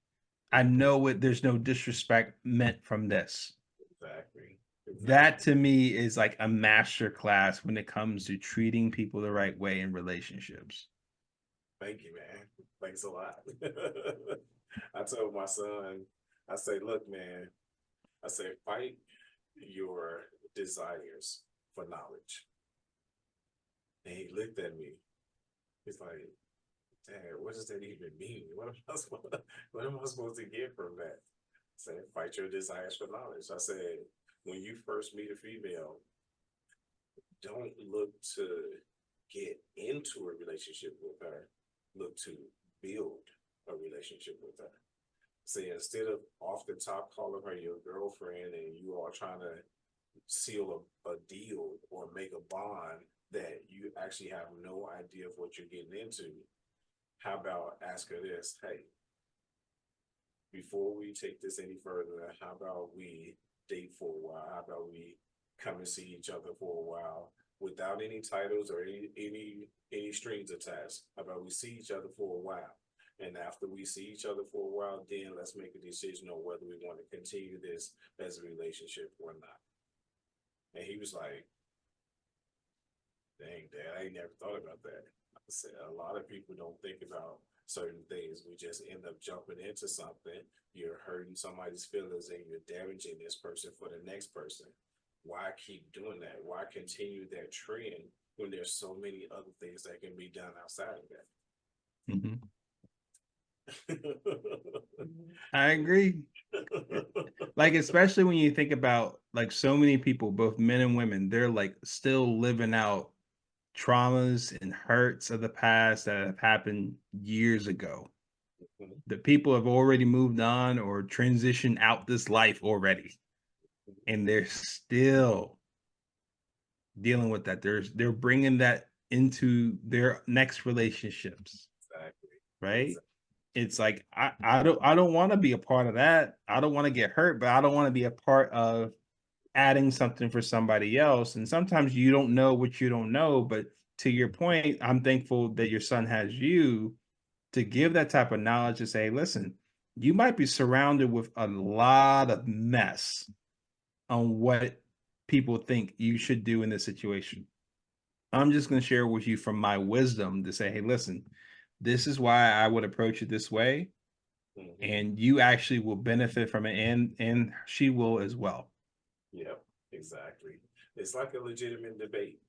[SPEAKER 2] I know there's no disrespect meant from this.
[SPEAKER 1] Exactly.
[SPEAKER 2] That to me is like a master class when it comes to treating people the right way in relationships.
[SPEAKER 1] Thank you, man. Thanks a lot. I told my son, I say, look, man, I say, fight your desires for knowledge. And he looked at me. He's like, Dad, what does that even mean? What am I supposed to get from that? I said, fight your desires for knowledge. I said, when you first meet a female, don't look to get into a relationship with her. Look to build a relationship with her. See, instead of off the top calling her your girlfriend and you are trying to seal a deal or make a bond that you actually have no idea of what you're getting into, how about ask her this? Hey, before we take this any further, how about we date for a while? How about we come and see each other for a while without any titles or any strings attached? How about we see each other for a while? And after we see each other for a while, then let's make a decision on whether we want to continue this as a relationship or not. And he was like, dang, Dad, I ain't never thought about that. I said, a lot of people don't think about certain things. We just end up jumping into something. You're hurting somebody's feelings and you're damaging this person for the next person. Why keep doing that? Why continue that trend when there's so many other things that can be done outside of that?
[SPEAKER 2] Mhm. I agree. Like, especially when you think about like so many people, both men and women, they're like still living out traumas and hurts of the past that have happened years ago. The people have already moved on or transitioned out this life already, and they're still dealing with that. They're bringing that into their next relationships,
[SPEAKER 1] Exactly.
[SPEAKER 2] right?
[SPEAKER 1] Exactly.
[SPEAKER 2] It's like I don't want to be a part of that. I don't want to get hurt, but I don't want to be a part of adding something for somebody else. And sometimes you don't know what you don't know, but to your point, I'm thankful that your son has you to give that type of knowledge to say, listen, you might be surrounded with a lot of mess on what people think you should do in this situation. I'm just going to share with you from my wisdom to say, hey, listen, this is why I would approach it this way. And you actually will benefit from it, and she will as well.
[SPEAKER 1] Yep, exactly. It's like a legitimate debate.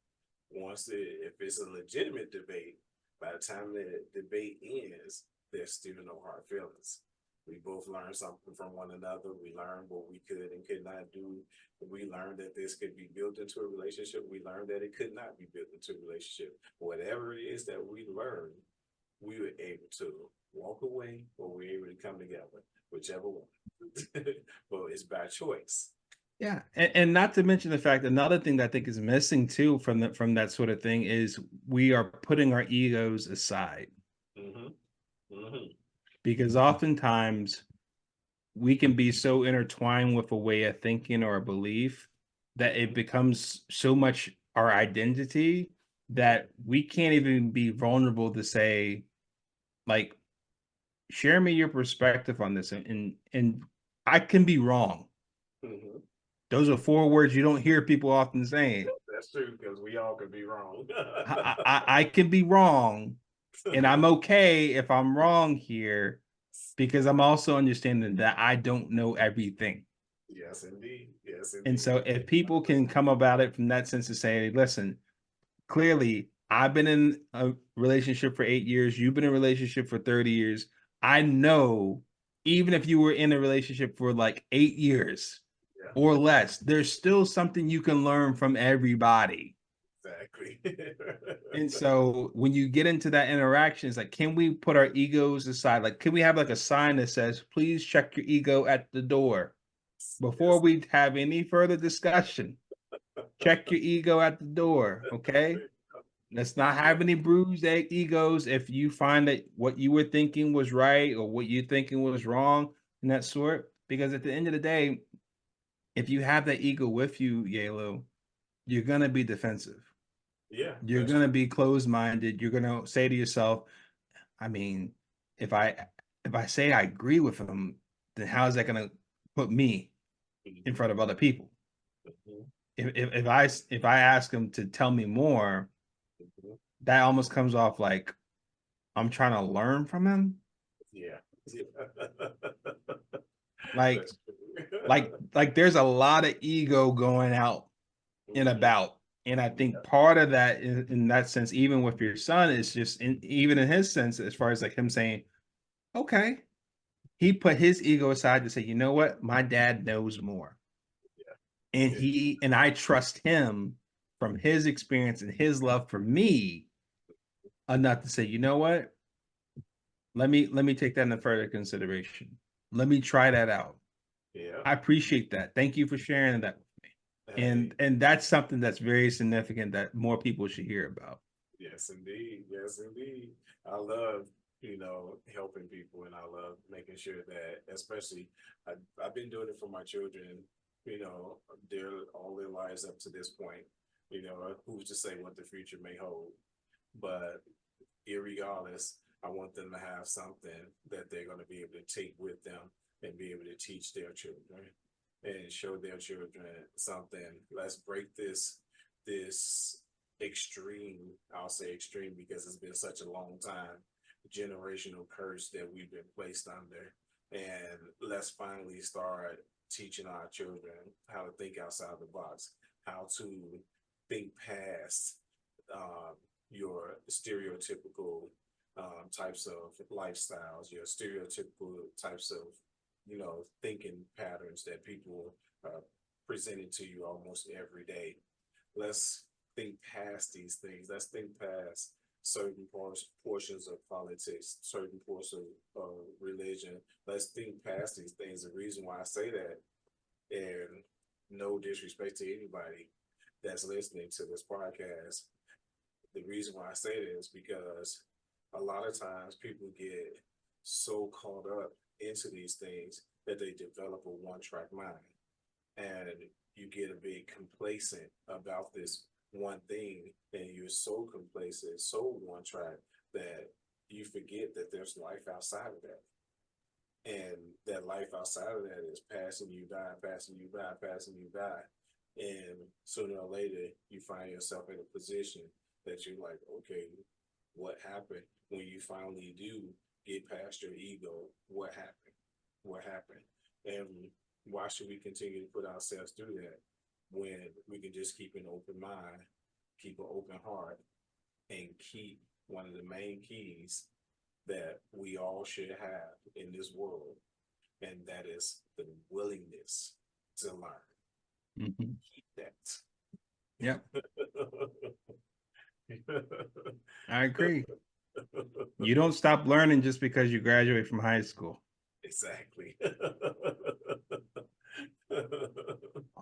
[SPEAKER 1] If it's a legitimate debate, by the time the debate ends, there's still no hard feelings. We both learned something from one another. We learned what we could and could not do. We learned that this could be built into a relationship. We learned that it could not be built into a relationship. Whatever it is that we learned, we were able to walk away or we were able to come together, whichever one. But it's by choice.
[SPEAKER 2] Yeah, and not to mention the fact another thing that I think is missing too from that sort of thing is we are putting our egos aside.
[SPEAKER 1] Mm-hmm. Mm-hmm.
[SPEAKER 2] Because oftentimes we can be so intertwined with a way of thinking or a belief that it becomes so much our identity that we can't even be vulnerable to say, like, share me your perspective on this, and I can be wrong.
[SPEAKER 1] Mm-hmm.
[SPEAKER 2] Those are 4 words you don't hear people often saying.
[SPEAKER 1] That's true because we all could be wrong.
[SPEAKER 2] I can be wrong, and I'm okay if I'm wrong here because I'm also understanding that I don't know everything.
[SPEAKER 1] Yes, indeed. Yes,
[SPEAKER 2] And
[SPEAKER 1] indeed.
[SPEAKER 2] so if people can come about it from that sense to say, listen, clearly I've been in a relationship for 8 years, you've been in a relationship for 30 years. I know even if you were in a relationship for like 8 years
[SPEAKER 1] Yeah,
[SPEAKER 2] or less, there's still something you can learn from everybody.
[SPEAKER 1] exactly.
[SPEAKER 2] And so when you get into that interaction, it's like, can we put our egos aside? Like, can we have like a sign that says, please check your ego at the door before
[SPEAKER 1] Yes.
[SPEAKER 2] we have any further discussion? Check your ego at the door. Okay. Let's not have any bruised egos if you find that what you were thinking was right or what you're thinking was wrong and that sort. Because at the end of the day, if you have that ego with you, Yalo, you're gonna be defensive.
[SPEAKER 1] Yeah,
[SPEAKER 2] You're
[SPEAKER 1] that's
[SPEAKER 2] gonna
[SPEAKER 1] true.
[SPEAKER 2] be closed-minded. You're gonna say to yourself, I mean, if I if I say I agree with him, then how is that gonna put me in
[SPEAKER 1] Mhm,
[SPEAKER 2] front of other people?
[SPEAKER 1] mhm,
[SPEAKER 2] If I ask him to tell me more,
[SPEAKER 1] mhm.
[SPEAKER 2] that almost comes off like I'm trying to learn from him.
[SPEAKER 1] Yeah. Yeah.
[SPEAKER 2] Like,
[SPEAKER 1] That's true.
[SPEAKER 2] like there's a lot of ego going out and
[SPEAKER 1] Mhm.
[SPEAKER 2] about. And I think
[SPEAKER 1] Yeah.
[SPEAKER 2] part of that in that sense, even with your son, is just even in his sense, as far as like him saying, okay, he put his ego aside to say, you know what, my dad knows more. And
[SPEAKER 1] Yeah.
[SPEAKER 2] I trust him from his experience and his love for me enough to say, you know what, let me take that into further consideration. Let me try that out.
[SPEAKER 1] Yeah.
[SPEAKER 2] I appreciate that. Thank you for sharing that.
[SPEAKER 1] Hey,
[SPEAKER 2] And that's something that's very significant that more people should hear about.
[SPEAKER 1] yes, indeed. Yes, indeed. I love, helping people and I love making sure that, especially, I've been doing it for my children, their all their lives up to this point. Who's to say what the future may hold? But irregardless, I want them to have something that they're going to be able to take with them and be able to teach their children and show their children something. Let's break this extreme, I'll say extreme because it's been such a long time, generational curse that we've been placed under. And let's finally start teaching our children how to think outside the box, how to think past your stereotypical types of lifestyles, your stereotypical types of, thinking patterns that people are presenting to you almost every day. Let's think past these things. Let's think past certain portions of politics, certain portions of religion. Let's think past these things. The reason why I say that, and no disrespect to anybody that's listening to this podcast, the reason why I say this because a lot of times people get so caught up into these things that they develop a one-track mind, and you get a bit complacent about this one thing, and you're so complacent, so one track that you forget that there's life outside of that. And that life outside of that is passing you by, passing you by, passing you by. And sooner or later, you find yourself in a position that you're like, okay, what happened? When you finally do get past your ego, what happened? What happened? And why should we continue to put ourselves through that when we can just keep an open mind, keep an open heart, and keep one of the main keys that we all should have in this world, and that is the willingness to learn.
[SPEAKER 2] Mm-hmm.
[SPEAKER 1] Keep that.
[SPEAKER 2] Yep. I agree. You don't stop learning just because you graduate from high school.
[SPEAKER 1] Exactly.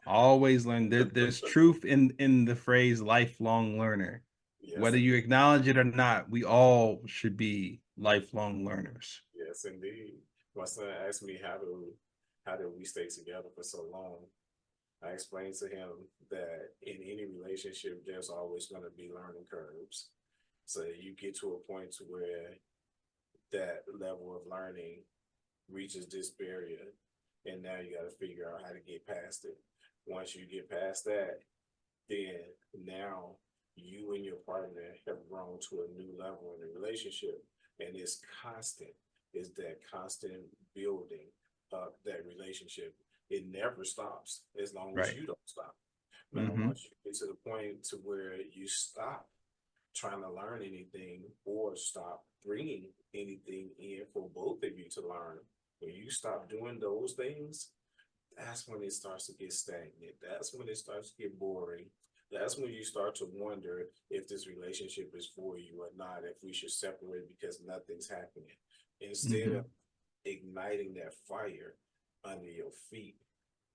[SPEAKER 2] Always learn. There's truth in the phrase lifelong learner.
[SPEAKER 1] Yes,
[SPEAKER 2] Whether you acknowledge it or not, we all should be lifelong learners.
[SPEAKER 1] yes, indeed. My son asked me how do we stay together for so long. I explained to him that in any relationship, there's always going to be learning curves. So you get to a point to where that level of learning reaches this barrier, and now you got to figure out how to get past it. Once you get past that, then now you and your partner have grown to a new level in the relationship, and it's constant. Is that constant building of that relationship? It never stops as long as you don't stop. Now, once you get to the point to where you stop trying to learn anything or stop bringing anything in for both of you to learn, when you stop doing those things, that's when it starts to get stagnant. That's when it starts to get boring. That's when you start to wonder if this relationship is for you or not, if we should separate because nothing's happening. Instead of igniting that fire under your feet,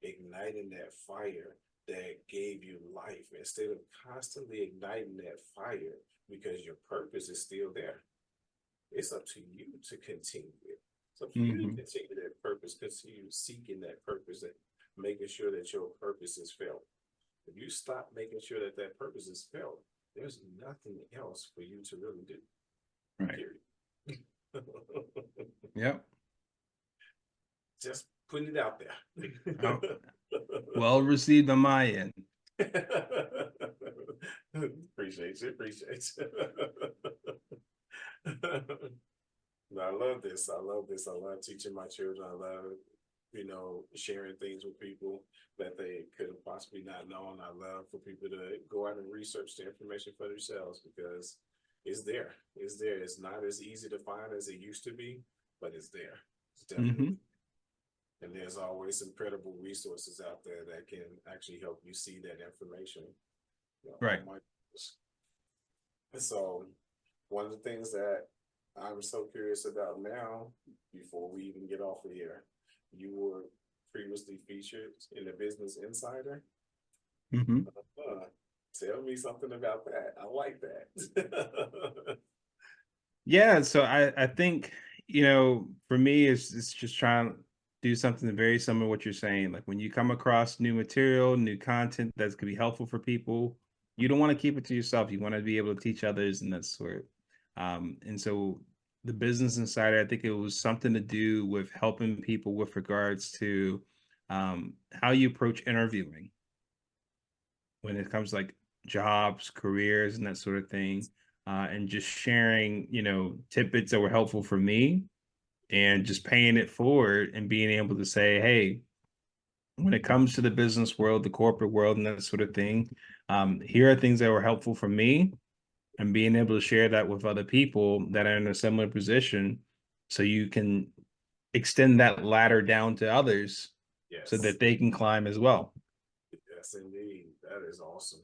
[SPEAKER 1] igniting that fire that gave you life, instead of constantly igniting that fire because your purpose is still there. It's up to you to continue it. It's up to you to continue that purpose, continue seeking that purpose and making sure that your purpose is felt. If you stop making sure that that purpose is felt, there's nothing else for you to really do.
[SPEAKER 2] Right.
[SPEAKER 1] Period.
[SPEAKER 2] Yep.
[SPEAKER 1] Just putting it out there.
[SPEAKER 2] Oh, well received on my end.
[SPEAKER 1] Appreciate you. I love this. I love this. I love teaching my children. I love, sharing things with people that they could have possibly not known. I love for people to go out and research the information for themselves because it's there. It's there. It's not as easy to find as it used to be, but it's there. It's definitely. And there's always some credible resources out there that can actually help you see that information.
[SPEAKER 2] Right.
[SPEAKER 1] And so one of the things that I'm so curious about now, before we even get off of here, you were previously featured in the Business Insider. Tell me something about that. I like that.
[SPEAKER 2] Yeah, so I think, for me, it's just trying to do something very similar to what you're saying. Like when you come across new material, new content that's going to be helpful for people, you don't want to keep it to yourself. You want to be able to teach others and that sort. And so the Business Insider. I think it was something to do with helping people with regards to how you approach interviewing when it comes to like jobs, careers, and that sort of thing. And just sharing, tidbits that were helpful for me and just paying it forward and being able to say, hey, when it comes to the business world, the corporate world, and that sort of thing, here are things that were helpful for me, and being able to share that with other people that are in a similar position so you can extend that ladder down to others so
[SPEAKER 1] Yes.
[SPEAKER 2] that they can climb as well.
[SPEAKER 1] Yes, indeed. That is awesome.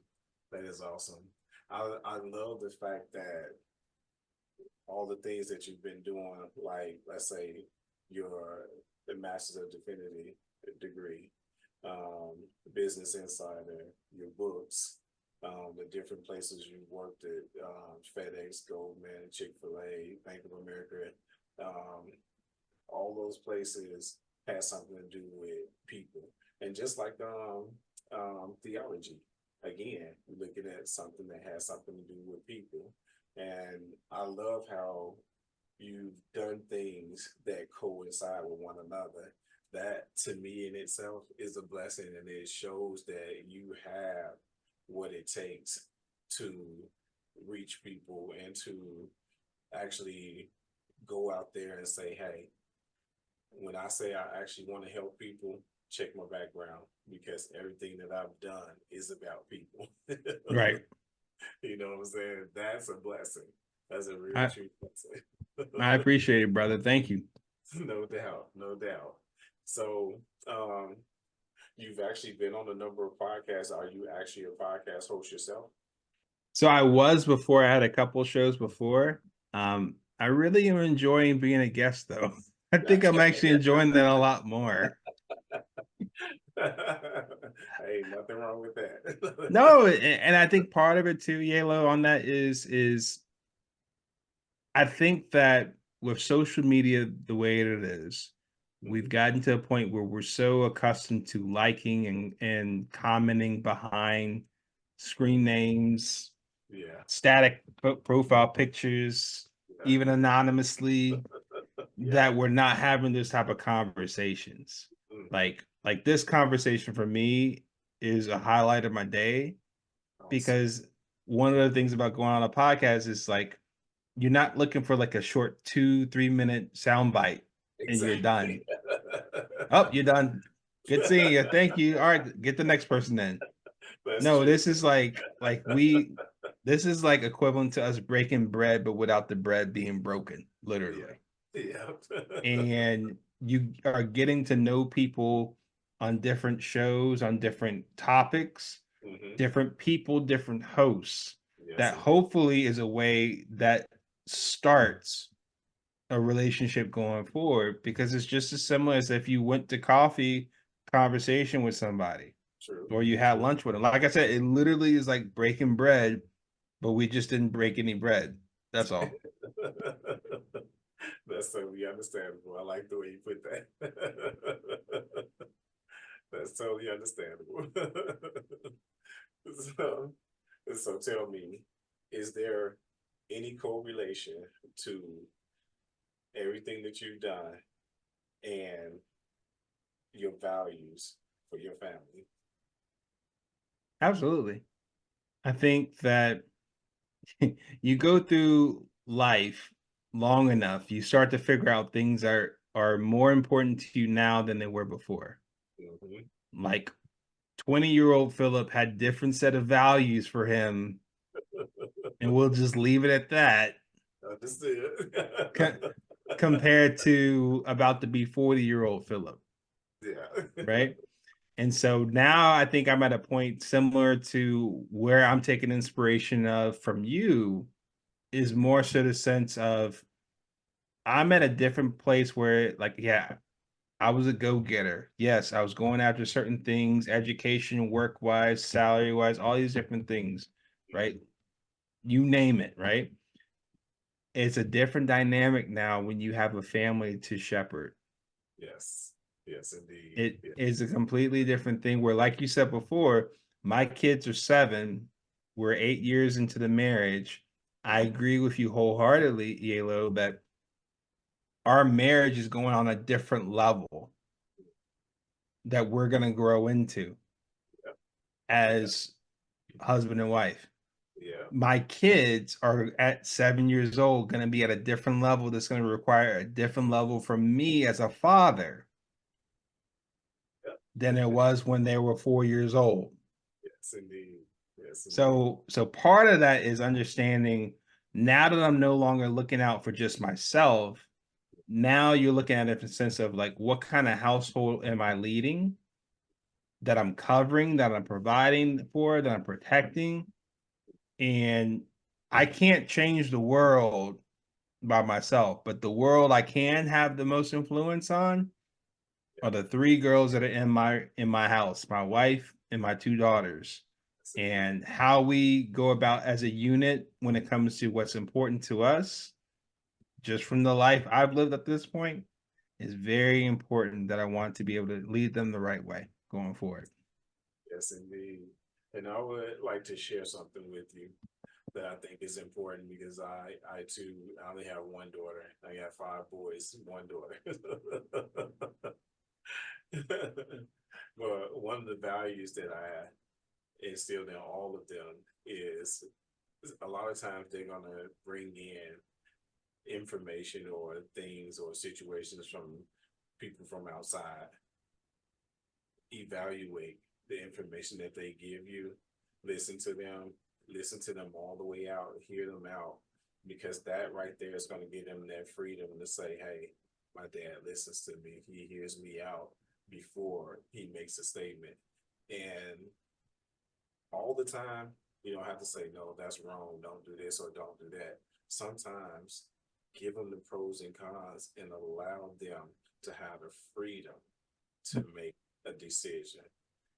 [SPEAKER 1] That is awesome. I love the fact that all the things that you've been doing, like let's say your the Master's of Divinity degree, Business Insider, your books, the different places you worked at, FedEx, Goldman, Chick-fil-A, Bank of America, all those places had something to do with people. And just like theology, again, looking at something that has something to do with people. And I love how you've done things that coincide with one another. That to me in itself is a blessing, and it shows that you have what it takes to reach people and to actually go out there and say, hey, when I say I actually want to help people, check my background, because everything that I've done is about people.
[SPEAKER 2] Right.
[SPEAKER 1] You know what I'm saying? That's a blessing. That's a real
[SPEAKER 2] I,
[SPEAKER 1] true blessing.
[SPEAKER 2] I appreciate it, brother. Thank you.
[SPEAKER 1] No doubt, no doubt. So, you've actually been on a number of podcasts. Are you actually a podcast host yourself?
[SPEAKER 2] So I was before. I had a couple shows before. I really am enjoying being a guest, though. I think I'm actually enjoying that a lot more.
[SPEAKER 1] Hey, nothing wrong with that.
[SPEAKER 2] No, and I think part of it too, Yalo, on that is I think that with social media the way it is, we've gotten to a point where we're so accustomed to liking and commenting behind screen names,
[SPEAKER 1] Yeah.
[SPEAKER 2] static profile pictures, even anonymously,
[SPEAKER 1] Yeah.
[SPEAKER 2] that we're not having this type of conversations.
[SPEAKER 1] Mhm.
[SPEAKER 2] Like this conversation for me is a highlight of my day,
[SPEAKER 1] Awesome.
[SPEAKER 2] because one of the things about going on a podcast is like you're not looking for like a short 2-3 minute sound bite and you're done.
[SPEAKER 1] Exactly.
[SPEAKER 2] Oh, you're done. Good seeing you. Thank you. All right, get the next person in.
[SPEAKER 1] That's
[SPEAKER 2] No,
[SPEAKER 1] true.
[SPEAKER 2] this is this is like equivalent to us breaking bread, but without the bread being broken,
[SPEAKER 1] Yeah.
[SPEAKER 2] literally.
[SPEAKER 1] Yeah.
[SPEAKER 2] And you are getting to know people on different shows, on different topics,
[SPEAKER 1] Hmm.
[SPEAKER 2] different people, different hosts.
[SPEAKER 1] Yes,
[SPEAKER 2] That
[SPEAKER 1] indeed.
[SPEAKER 2] hopefully is a way that starts a relationship going forward, because it's just as similar as if you went to coffee conversation with somebody
[SPEAKER 1] True.
[SPEAKER 2] or you had
[SPEAKER 1] True.
[SPEAKER 2] lunch with them. Like I said, it literally is like breaking bread, but we just didn't break any bread. That's all.
[SPEAKER 1] That's totally understandable. I like the way you put that. That's totally understandable. So, so tell me, is there any correlation to everything that you've done and your values for your family?
[SPEAKER 2] Absolutely. I think that you go through life long enough, you start to figure out things are more important to you now than they were before.
[SPEAKER 1] Hmm.
[SPEAKER 2] Like 20-year-old Philip had different set of values for him, and we'll just leave it at that,
[SPEAKER 1] Understood.
[SPEAKER 2] co- compared to about to be 40-year-old Philip,
[SPEAKER 1] Yeah.
[SPEAKER 2] right? And so now I think I'm at a point similar to where I'm taking inspiration of from you, is more so the sense of I'm at a different place where, like, yeah, I was a go-getter. Yes, I was going after certain things, education, work-wise, salary-wise, all these different things, right? You name it, right? It's a different dynamic now when you have a family to shepherd.
[SPEAKER 1] Yes. Yes, indeed.
[SPEAKER 2] It
[SPEAKER 1] Yeah.
[SPEAKER 2] is a completely different thing where, like you said before, my kids are 7. We're 8 years into the marriage. I agree with you wholeheartedly, Yelo, that our marriage is going on a different level that we're going to grow into
[SPEAKER 1] Yeah.
[SPEAKER 2] as husband and wife.
[SPEAKER 1] Yeah.
[SPEAKER 2] My kids are at 7 years old going to be at a different level that's going to require a different level from me as a father
[SPEAKER 1] Yeah.
[SPEAKER 2] than it was when they were 4 years old.
[SPEAKER 1] Yes, indeed. Yes, indeed.
[SPEAKER 2] So part of that is understanding now that I'm no longer looking out for just myself. Now you're looking at it in the sense of like, what kind of household am I leading, that I'm covering, that I'm providing for, that I'm protecting. And I can't change the world by myself, but the world I can have the most influence on are the three girls that are in my house, my wife and my two daughters. And how we go about as a unit when it comes to what's important to us, just from the life I've lived at this point, is very important, that I want to be able to lead them the right way going forward.
[SPEAKER 1] Yes, indeed. And I would like to share something with you that I think is important because I too, I only have one daughter. I got 5 boys, one daughter. But one of the values that I instilled in all of them is a lot of times they're gonna bring in information or things or situations from people from outside. Evaluate the information that they give you, listen to them all the way out, hear them out, because that right there is going to give them that freedom to say, hey, my dad listens to me, he hears me out before he makes a statement. And all the time, you don't have to say, no, that's wrong, don't do this or don't do that. Sometimes give them the pros and cons and allow them to have the freedom to make a decision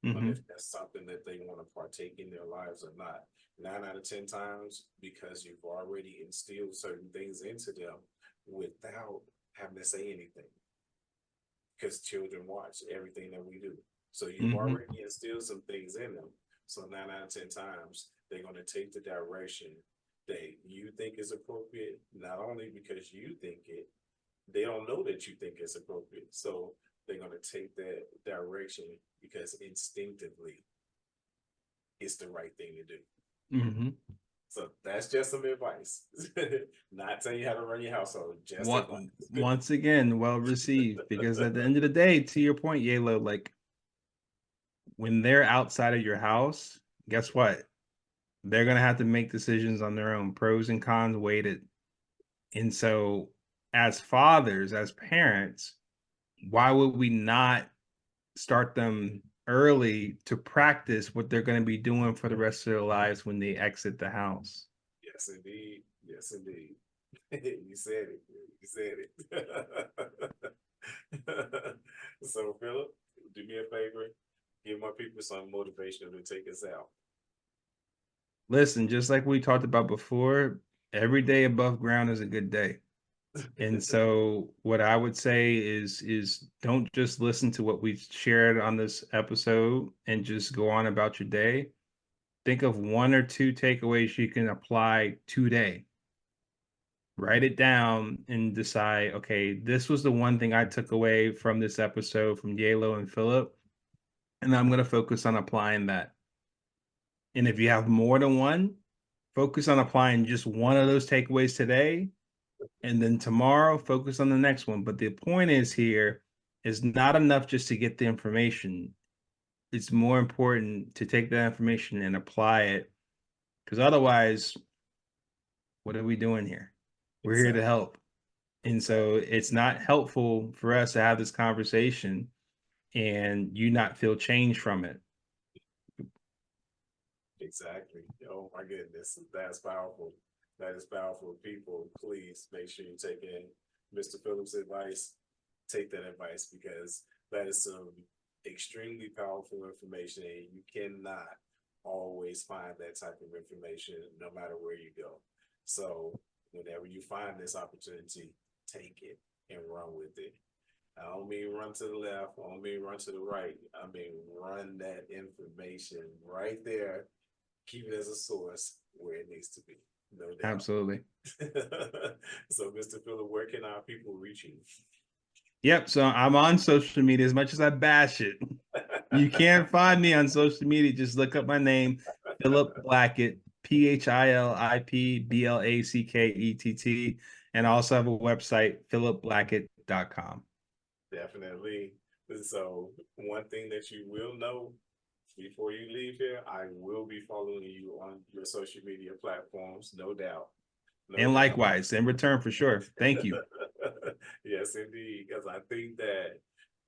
[SPEAKER 1] on if that's something that they want to partake in their lives or not. 9 out of 10 times, because you've already instilled certain things into them without having to say anything. Because children watch everything that we do. So you've already instilled some things in them. So 9 out of 10 times, they're going to take the direction that you think is appropriate, not only because you think it, they don't know that you think it's appropriate. So they're going to take that direction because instinctively it's the right thing to do. So that's just some advice. Not telling you how to run your household, just advice.
[SPEAKER 2] Once again, well received, because at the end of the day, to your point, Yalo, like when they're outside of your house, guess what? They're going to have to make decisions on their own, pros and cons weighted. And so as fathers, as parents, why would we not start them early to practice what they're going to be doing for the rest of their lives when they exit the house?
[SPEAKER 1] Yes, indeed. Yes, indeed. You said it. You said it. So, Philip, do me a favor. Give my people some motivation to take us out.
[SPEAKER 2] Listen, just like we talked about before, every day above ground is a good day. And so what I would say is don't just listen to what we've shared on this episode and just go on about your day. Think of one or two takeaways you can apply today. Write it down and decide, okay, this was the one thing I took away from this episode from Yalo and Philip, and I'm going to focus on applying that. And if you have more than one, focus on applying just one of those takeaways today. And then tomorrow, focus on the next one. But the point is here is not enough just to get the information. It's more important to take that information and apply it. Because otherwise, what are we doing here? We're here to help. And so it's not helpful for us to have this conversation and you not feel change from it.
[SPEAKER 1] Exactly. Oh my goodness, that's powerful. That is powerful. People, please make sure you take in Mr. Phillips' advice. Take that advice because that is some extremely powerful information, and you cannot always find that type of information no matter where you go. So whenever you find this opportunity, take it and run with it. I don't mean run to the left. I don't mean run to the right. I mean run that information right there. Keep it as a source where it needs to be. No doubt.
[SPEAKER 2] Absolutely.
[SPEAKER 1] So, Mr. Phillip, where can our people reach you?
[SPEAKER 2] Yep. So I'm on social media as much as I bash it. You can't find me on social media. Just look up my name, Philip Blackett, PhilipBlackett, and I also have a website, philipblackett.com.
[SPEAKER 1] Definitely. So, one thing that you will know before you leave here, I will be following you on your social media platforms, no doubt. No
[SPEAKER 2] And
[SPEAKER 1] doubt.
[SPEAKER 2] likewise, in return for sure. Thank you.
[SPEAKER 1] Yes, indeed. Because I think that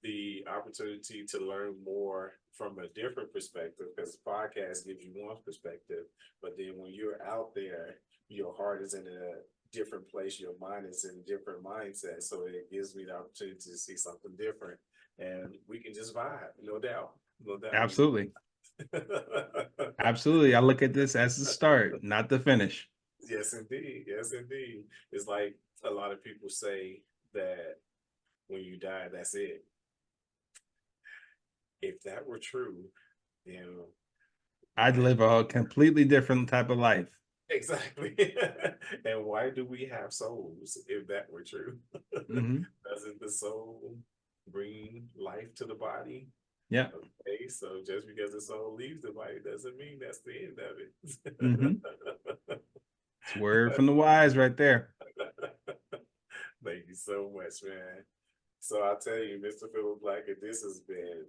[SPEAKER 1] the opportunity to learn more from a different perspective, because the podcast gives you one perspective, but then when you're out there, your heart is in a different place, your mind is in a different mindset. So it gives me the opportunity to see something different. And we can just vibe, no doubt. No doubt.
[SPEAKER 2] Absolutely. Absolutely. I look at this as the start, not the finish.
[SPEAKER 1] Yes, indeed. Yes, indeed. It's like a lot of people say that when you die, that's it. If that were true, you know,
[SPEAKER 2] I'd
[SPEAKER 1] why
[SPEAKER 2] live a completely different type of life.
[SPEAKER 1] exactly? And why do we have souls if that were true?
[SPEAKER 2] Mm-hmm.
[SPEAKER 1] Doesn't the soul bring life to the body?
[SPEAKER 2] Yeah.
[SPEAKER 1] Okay, so just because the soul leaves the body doesn't mean that's the end of it.
[SPEAKER 2] Mm-hmm. It's word from the wise right there.
[SPEAKER 1] Thank you so much, man. So I'll tell you, Mr. Philip Blackett, this has been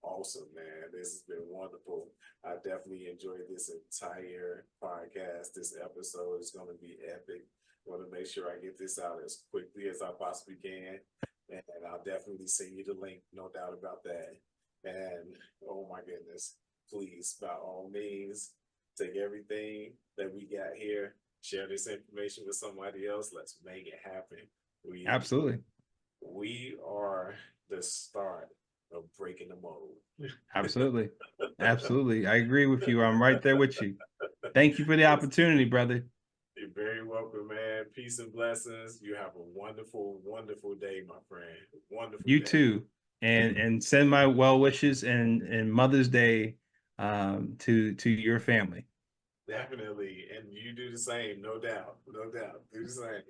[SPEAKER 1] awesome, man. This has been wonderful. I definitely enjoyed this entire podcast. This episode is going to be epic. I want to make sure I get this out as quickly as I possibly can. And I'll definitely send you the link, no doubt about that. And oh my goodness, please, by all means, take everything that we got here, share this information with somebody else. Let's make it happen.
[SPEAKER 2] Absolutely.
[SPEAKER 1] We are the start of breaking the mold.
[SPEAKER 2] Absolutely. Absolutely. I agree with you. I'm right there with you. Thank you for the opportunity, brother.
[SPEAKER 1] You're very welcome, man. Peace and blessings. You have a wonderful, wonderful day, my friend. Wonderful
[SPEAKER 2] You
[SPEAKER 1] day.
[SPEAKER 2] too. And send my well wishes and Mother's Day to your family.
[SPEAKER 1] Definitely. And you do the same, no doubt. No doubt. Do the same.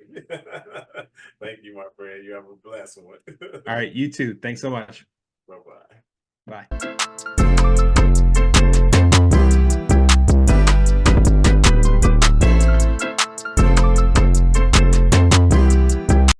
[SPEAKER 1] Thank you, my friend. You have a blessed one.
[SPEAKER 2] All right, you too. Thanks so much.
[SPEAKER 1] Bye-bye.
[SPEAKER 2] Bye.